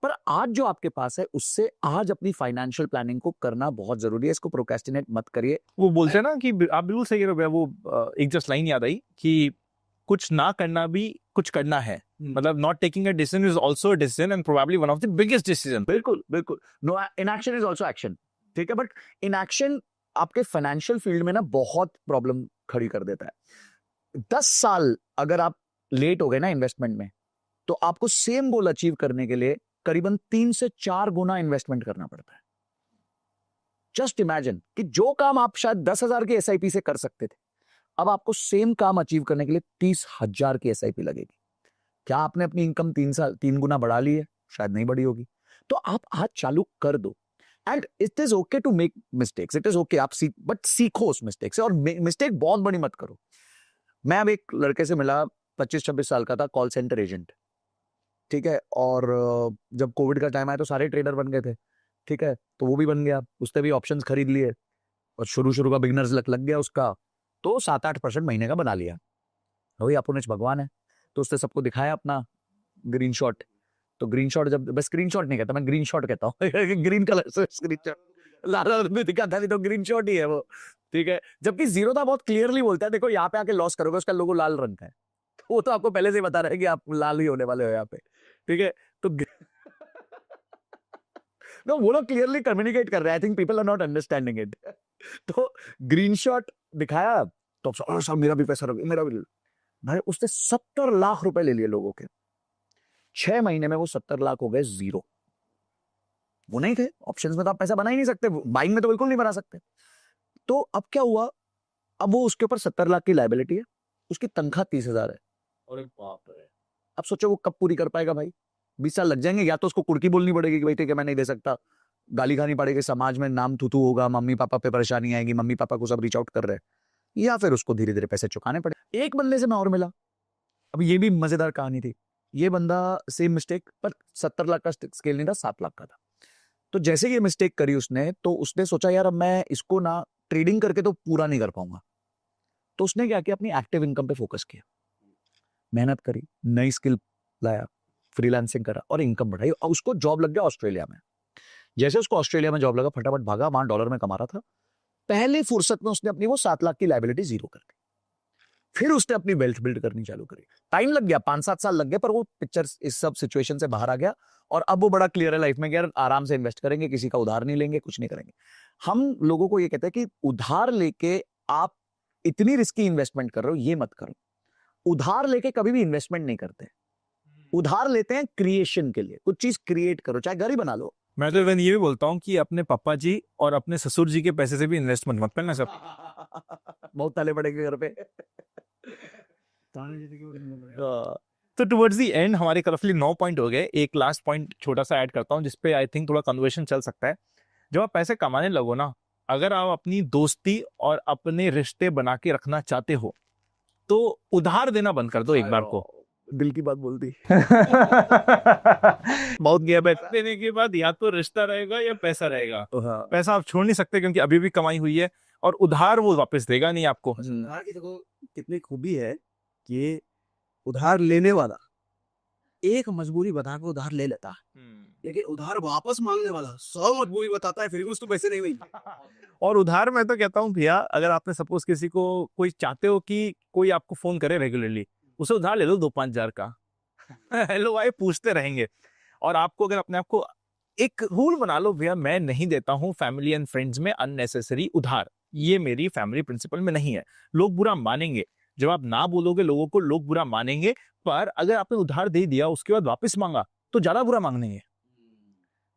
पर आज जो आपके पास है, उससे आज अपनी फाइनेंशियल प्लानिंग को करना बहुत जरूरी है। इसको प्रोक्रेस्टिनेट मत करिए। वो बोलते हैं ना कि आप बिल्कुल सही कह रहे हो। वो एक जस्ट लाइन याद आई कि कुछ ना करना भी कुछ करना है, मतलब not taking a decision is also a decision and probably one of the biggest decision. बिल्कुल बिल्कुल, no, inaction is also action. ठीक है, बट इनएक्शन आपके फाइनेंशियल फील्ड में ना बहुत प्रॉब्लम खड़ी कर देता है। 10 साल अगर आप लेट हो गए ना इन्वेस्टमेंट में, तो आपको सेम गोल अचीव करने के लिए करीबन 3 से 4 गुना इन्वेस्टमेंट करना पड़ता है। जस्ट इमेजिन कि जो काम आप शायद 10,000 की एसआईपी से कर सकते थे, अब आपको सेम काम अचीव करने के लिए 30,000 की एसआईपी लगेगी। क्या आपने अपनी इनकम 3 गुना बढ़ा ली है? शायद नहीं बढ़ी होगी। तो आप आज चालू कर दो। And it is okay to make mistakes, it is okay, आप बट सीखो उस मिस्टेक से, और मिस्टेक बहुत बड़ी मत करो। मैं अब एक लड़के से मिला, 25-26 साल का था, कॉल सेंटर एजेंट। ठीक है, और जब कोविड का टाइम आया तो सारे ट्रेडर बन गए थे। ठीक है, तो वो भी बन गया, उसने भी ऑप्शंस खरीद लिए, और शुरू का बिगनर्स लग गया उसका, तो 7-8% महीने का बना लिया। वही अपुनिच भगवान है। तो उसने सबको दिखाया अपना ग्रीन शॉट। तो ग्रीन शॉट, जब बस स्क्रीन शॉट नहीं कहता मैं, ग्रीन शॉट कहता हूँ ग्रीन कलर से स्क्रीन शॉट लारा में दिखा था, नहीं तो ग्रीन शॉट ही है वो। ठीक है, जबकि जीरो था बहुत क्लियरली बोलता है, देखो यहाँ पे आके लॉस करोगे, उसका लोगो लाल रंग का है। तो वो तो आपको पहले से ही बता रहा है कि आप लाल ही होने वाले हो यहाँ पे। ठीक है, तो no, वो लोग क्लियरली कम्युनिकेट कर रहे हैं। I think people are not understanding it. तो ग्रीन शॉट दिखाया तो सर मेरा भी पैसा रख, मेरा भी। भाई उसने 70 लाख रुपए ले लिए लोगों के। 6 महीने में वो 70 लाख हो गए जीरो। वो नहीं थे ऑप्शंस में, तो आप पैसा बना ही नहीं सकते, बाइंग में तो बिल्कुल नहीं बना सकते। तो अब क्या हुआ, अब वो उसके ऊपर 70 लाख की लायबिलिटी है, उसकी तनख्वाह 30,000 है। अरे बाप रे। अब सोचो वो कब पूरी कर पाएगा भाई? 20 साल लग जाएंगे। या तो उसको कुड़की बोलनी पड़ेगी कि भाई ठीक है मैं नहीं दे सकता, गाली खानी पड़ेगी, समाज में नाम थूथू होगा, मम्मी पापा पे परेशानी आएगी, मम्मी पापा को सब रीच आउट कर रहे हैं, या फिर उसको धीरे धीरे पैसे चुकाने पड़े। एक बंदे से मैं और मिला, अब ये भी मजेदार कहानी थी। ये बंदा सेम मिस्टेक, पर 70 लाख का स्केल नहीं था, 7 लाख का था। तो जैसे ये मिस्टेक करी उसने, तो उसने सोचा यार अब मैं इसको ना ट्रेडिंग करके तो पूरा नहीं कर पाऊंगा। तो उसने क्या किया, अपनी एक्टिव इनकम पे फोकस किया, मेहनत करी, नई स्किल लाया, फ्रीलांसिंग करा और इनकम बढ़ाई और उसको जॉब लग गया ऑस्ट्रेलिया में। जैसे उसको ऑस्ट्रेलिया में जॉब लगा फटाफट भागा, वहां डॉलर में कमा रहा था। पहले फुर्सत में उसने अपनी वो 7 लाख की लायबिलिटी जीरो कर दी। फिर उसने अपनी वेल्थ बिल्ड करनी चालू करी। टाइम लग गया, 5-7 साल लग गए, पर वो पिक्चर इस सब सिचुएशन से बाहर आ गया और अब वो बड़ा क्लियर है लाइफ में कि यार आराम से इन्वेस्ट करेंगे, किसी का उधार नहीं लेंगे, कुछ नहीं करेंगे। हम लोगों को ये कहते हैं कि उधार लेके आप इतनी रिस्की इन्वेस्टमेंट कर रहे हो, ये मत करो। उधार लेके कभी भी इन्वेस्टमेंट नहीं करते, उधार लेते हैं क्रिएशन के लिए, कुछ चीज क्रिएट करो, चाहे घर ही बना लो। मैं तो इवन ये भी बोलता हूँ कि अपने पापा जी और अपने ससुर जी के पैसे से भी इन्वेस्टमेंट मत करना सब। बहुत ताले पड़ेंगे घर पे। तो टुवर्ड्स दी एंड हमारे रफली 9 पॉइंट हो गए। एक लास्ट पॉइंट छोटा सा ऐड करता हूँ जिसपे आई थिंक थोड़ा कन्वर्सेशन चल सकता है। जब आप पैसे कमाने लगो ना, अगर आप अपनी दोस्ती और अपने रिश्ते बना के रखना चाहते हो तो उधार देना बंद कर दो एक बार को। दिल की बात बोल दी। बहुत गया पैसा देने के बाद या तो रिश्ता रहेगा या पैसा रहेगा। हाँ। पैसा आप छोड़ नहीं सकते क्योंकि अभी भी कमाई हुई है, और उधार वो वापस देगा नहीं आपको। उधार की देखो कितनी खूबी है कि उधार लेने वाला एक मजबूरी बता के उधार ले लेता है, लेकिन उधार वापस मांगने वाला 100 मजबूरी बताता है, फिर भी उसको पैसे नहीं हुई। और उधार मैं तो कहता हूँ भैया, अगर आपने सपोज किसी को कोई चाहते हो कि कोई आपको फोन करे रेगुलरली, उसे उधार ले लो 2-5 हजार का। हेलो भाई पूछते रहेंगे। और आपको अगर अपने आप को एक रूल बना लो, भैया मैं नहीं देता हूँ फैमिली एंड फ्रेंड्स में अननेसेसरी उधार, ये मेरी फैमिली प्रिंसिपल में नहीं है। लोग बुरा मानेंगे जब आप ना बोलोगे, लोगों को लोग बुरा मानेंगे, पर अगर आपने उधार दे दिया उसके बाद वापस मांगा तो ज्यादा बुरा मांगने हैं।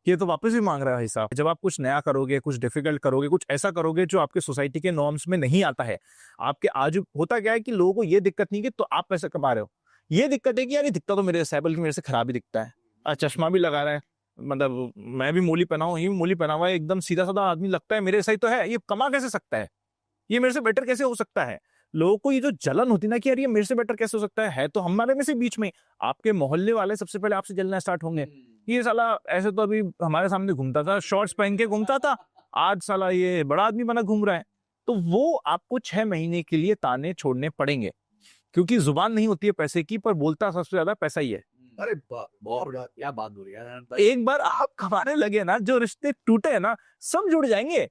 ये तो वापस भी मांग रहा है हिसाब। जब आप कुछ नया करोगे, कुछ डिफिकल्ट करोगे, कुछ ऐसा करोगे जो आपके सोसाइटी के नॉर्म्स में नहीं आता है, आपके आज होता क्या है कि लोगों को ये दिक्कत नहीं कि तो आप पैसे कमा रहे हो, ये दिक्कत है कि यार ये दिखता तो मेरे जैसा है, बल्कि मेरे से खराब ही दिखता है। चश्मा भी लगा रहा है, मतलब मैं भी मूली पहना हूँ, ये भी मूली पहना हुआ है, एकदम सीधा साधा आदमी लगता है, मेरे जैसा ही तो है, ये कमा कैसे सकता है, ये मेरे से बेटर कैसे हो सकता है। लोगों को ये जो जलन होती है ना कि यार ये मेरे से बेटर कैसे हो सकता है तो हमारे में से बीच में आपके मोहल्ले वाले सबसे पहले आपसे जलना स्टार्ट होंगे। ये साला ऐसे तो अभी हमारे सामने घूमता था, शॉर्ट्स पहन के घूमता था, आज साला ये बड़ा आदमी बना घूम रहा है। तो वो आपको 6 महीने के लिए ताने छोड़ने पड़ेंगे, क्योंकि जुबान नहीं होती है पैसे की, पर बोलता सबसे ज्यादा पैसा ही है। अरे बहुत क्या बात बोली यार। एक बार आप कमाने लगे ना, जो रिश्ते टूटे हैं ना सब जुड़ जाएंगे,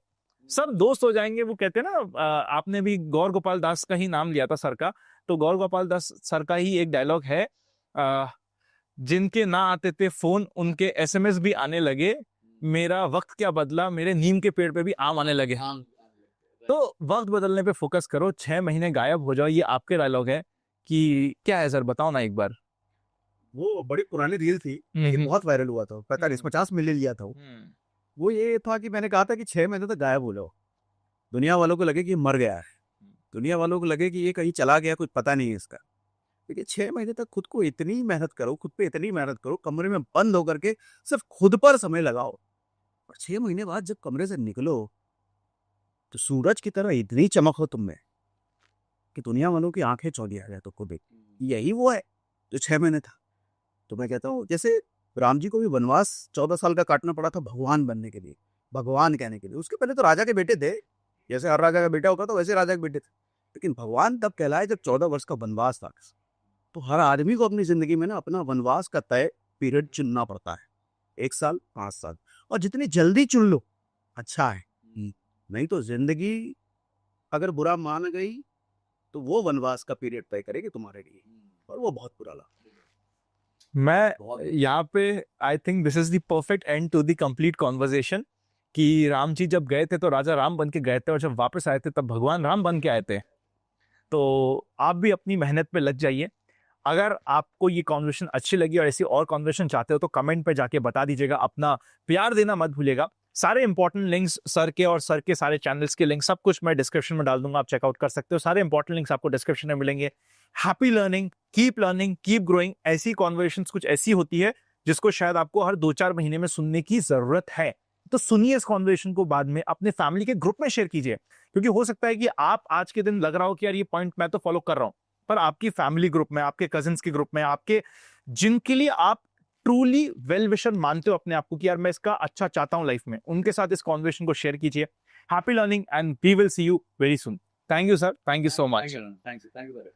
सब दोस्त हो जाएंगे। वो कहते हैं ना, आपने भी गौर गोपाल दास का ही नाम लिया था सर का, तो गौर गोपाल दास सर का ही एक डायलॉग है, जिनके ना आते थे फोन उनके एसएमएस भी आने लगे, मेरा वक्त क्या बदला, मेरे नीम के पेड़ पे भी आम आने लगे। तो वक्त बदलने पे फोकस करो, 6 महीने गायब हो जाओ, ये आपके डायलॉग है। कि क्या है सर, बताओ ना एक बार। वो बड़ी पुरानी रील थी, ये बहुत वायरल हुआ था, 45-50 मिलियन लिया था। वो ये था कि मैंने कहा था कि 6 महीने तक गायब हो जाओ, दुनिया वालों को लगे कि मर गया है, दुनिया वालों को लगे कि ये कहीं चला गया, कुछ पता नहीं है इसका। देखिए 6 महीने तक खुद को इतनी मेहनत करो, खुद पे इतनी मेहनत करो, कमरे में बंद होकर के सिर्फ खुद पर समय लगाओ, और 6 महीने बाद जब कमरे से निकलो तो सूरज की तरह इतनी चमक हो तुम में कि दुनिया वालों की आंखें चौंधी आ जाए तुमको देख। यही वो है जो 6 महीने था। तो मैं कहता हूँ जैसे राम जी को भी वनवास 14 साल का काटना पड़ा था भगवान बनने के लिए, भगवान कहने के लिए। उसके पहले तो राजा के बेटे थे, जैसे हर राजा का बेटा होगा तो वैसे राजा के बेटे थे, लेकिन भगवान तब कहलाए जब 14 वर्ष का वनवास था। तो हर आदमी को अपनी जिंदगी में ना अपना वनवास का तय पीरियड चुनना पड़ता है, 1 साल 5 साल, और जितनी जल्दी चुन लो अच्छा है। नहीं तो जिंदगी अगर बुरा मान गई तो वो वनवास का पीरियड तय करेगी तुम्हारे लिए, और वो बहुत बुरा लगा। मैं यहाँ पे I think this is the perfect end to the complete conversation, कि राम जी जब गए थे तो राजा राम बन के गए थे, और जब वापस आए थे तब भगवान राम बन के आए थे। तो आप भी अपनी मेहनत पे लग जाइए। अगर आपको ये कॉन्वर्सेशन अच्छी लगी और ऐसी और कॉन्वर्सेशन चाहते हो तो कमेंट पे जाके बता दीजिएगा, अपना प्यार देना मत भूलिएगा। सारे इंपॉर्टेंट लिंक्स सर के और सर के सारे चैनल्स के लिंक सब कुछ मैं डिस्क्रिप्शन में डाल दूंगा, आप चेकआउट कर सकते हो। सारे इंपॉर्टेंट लिंक्स आपको डिस्क्रिप्शन में मिलेंगे। Happy learning, keep growing. ऐसी कॉन्वर्सेशंस कुछ ऐसी होती है जिसको शायद आपको हर 2-4 महीने में सुनने की जरूरत है, तो सुनिए इस कॉन्वर्सेशन को, बाद में अपने फैमिली के ग्रुप में शेयर कीजिए, क्योंकि हो सकता है कि आप आज के दिन लग रहा हो कि यार ये पॉइंट मैं तो फॉलो कर रहा हूं, पर आपकी फैमिली ग्रुप में, आपके कजिन्स के ग्रुप में, आपके जिनके लिए आप ट्रूली वेल विशर मानते हो अपने आप को कि यार मैं इसका अच्छा चाहता हूं लाइफ में, उनके साथ इस कॉन्वर्सेशन को शेयर कीजिए। Happy learning and we will see you very soon. Thank you sir, thank you so much. Thank you.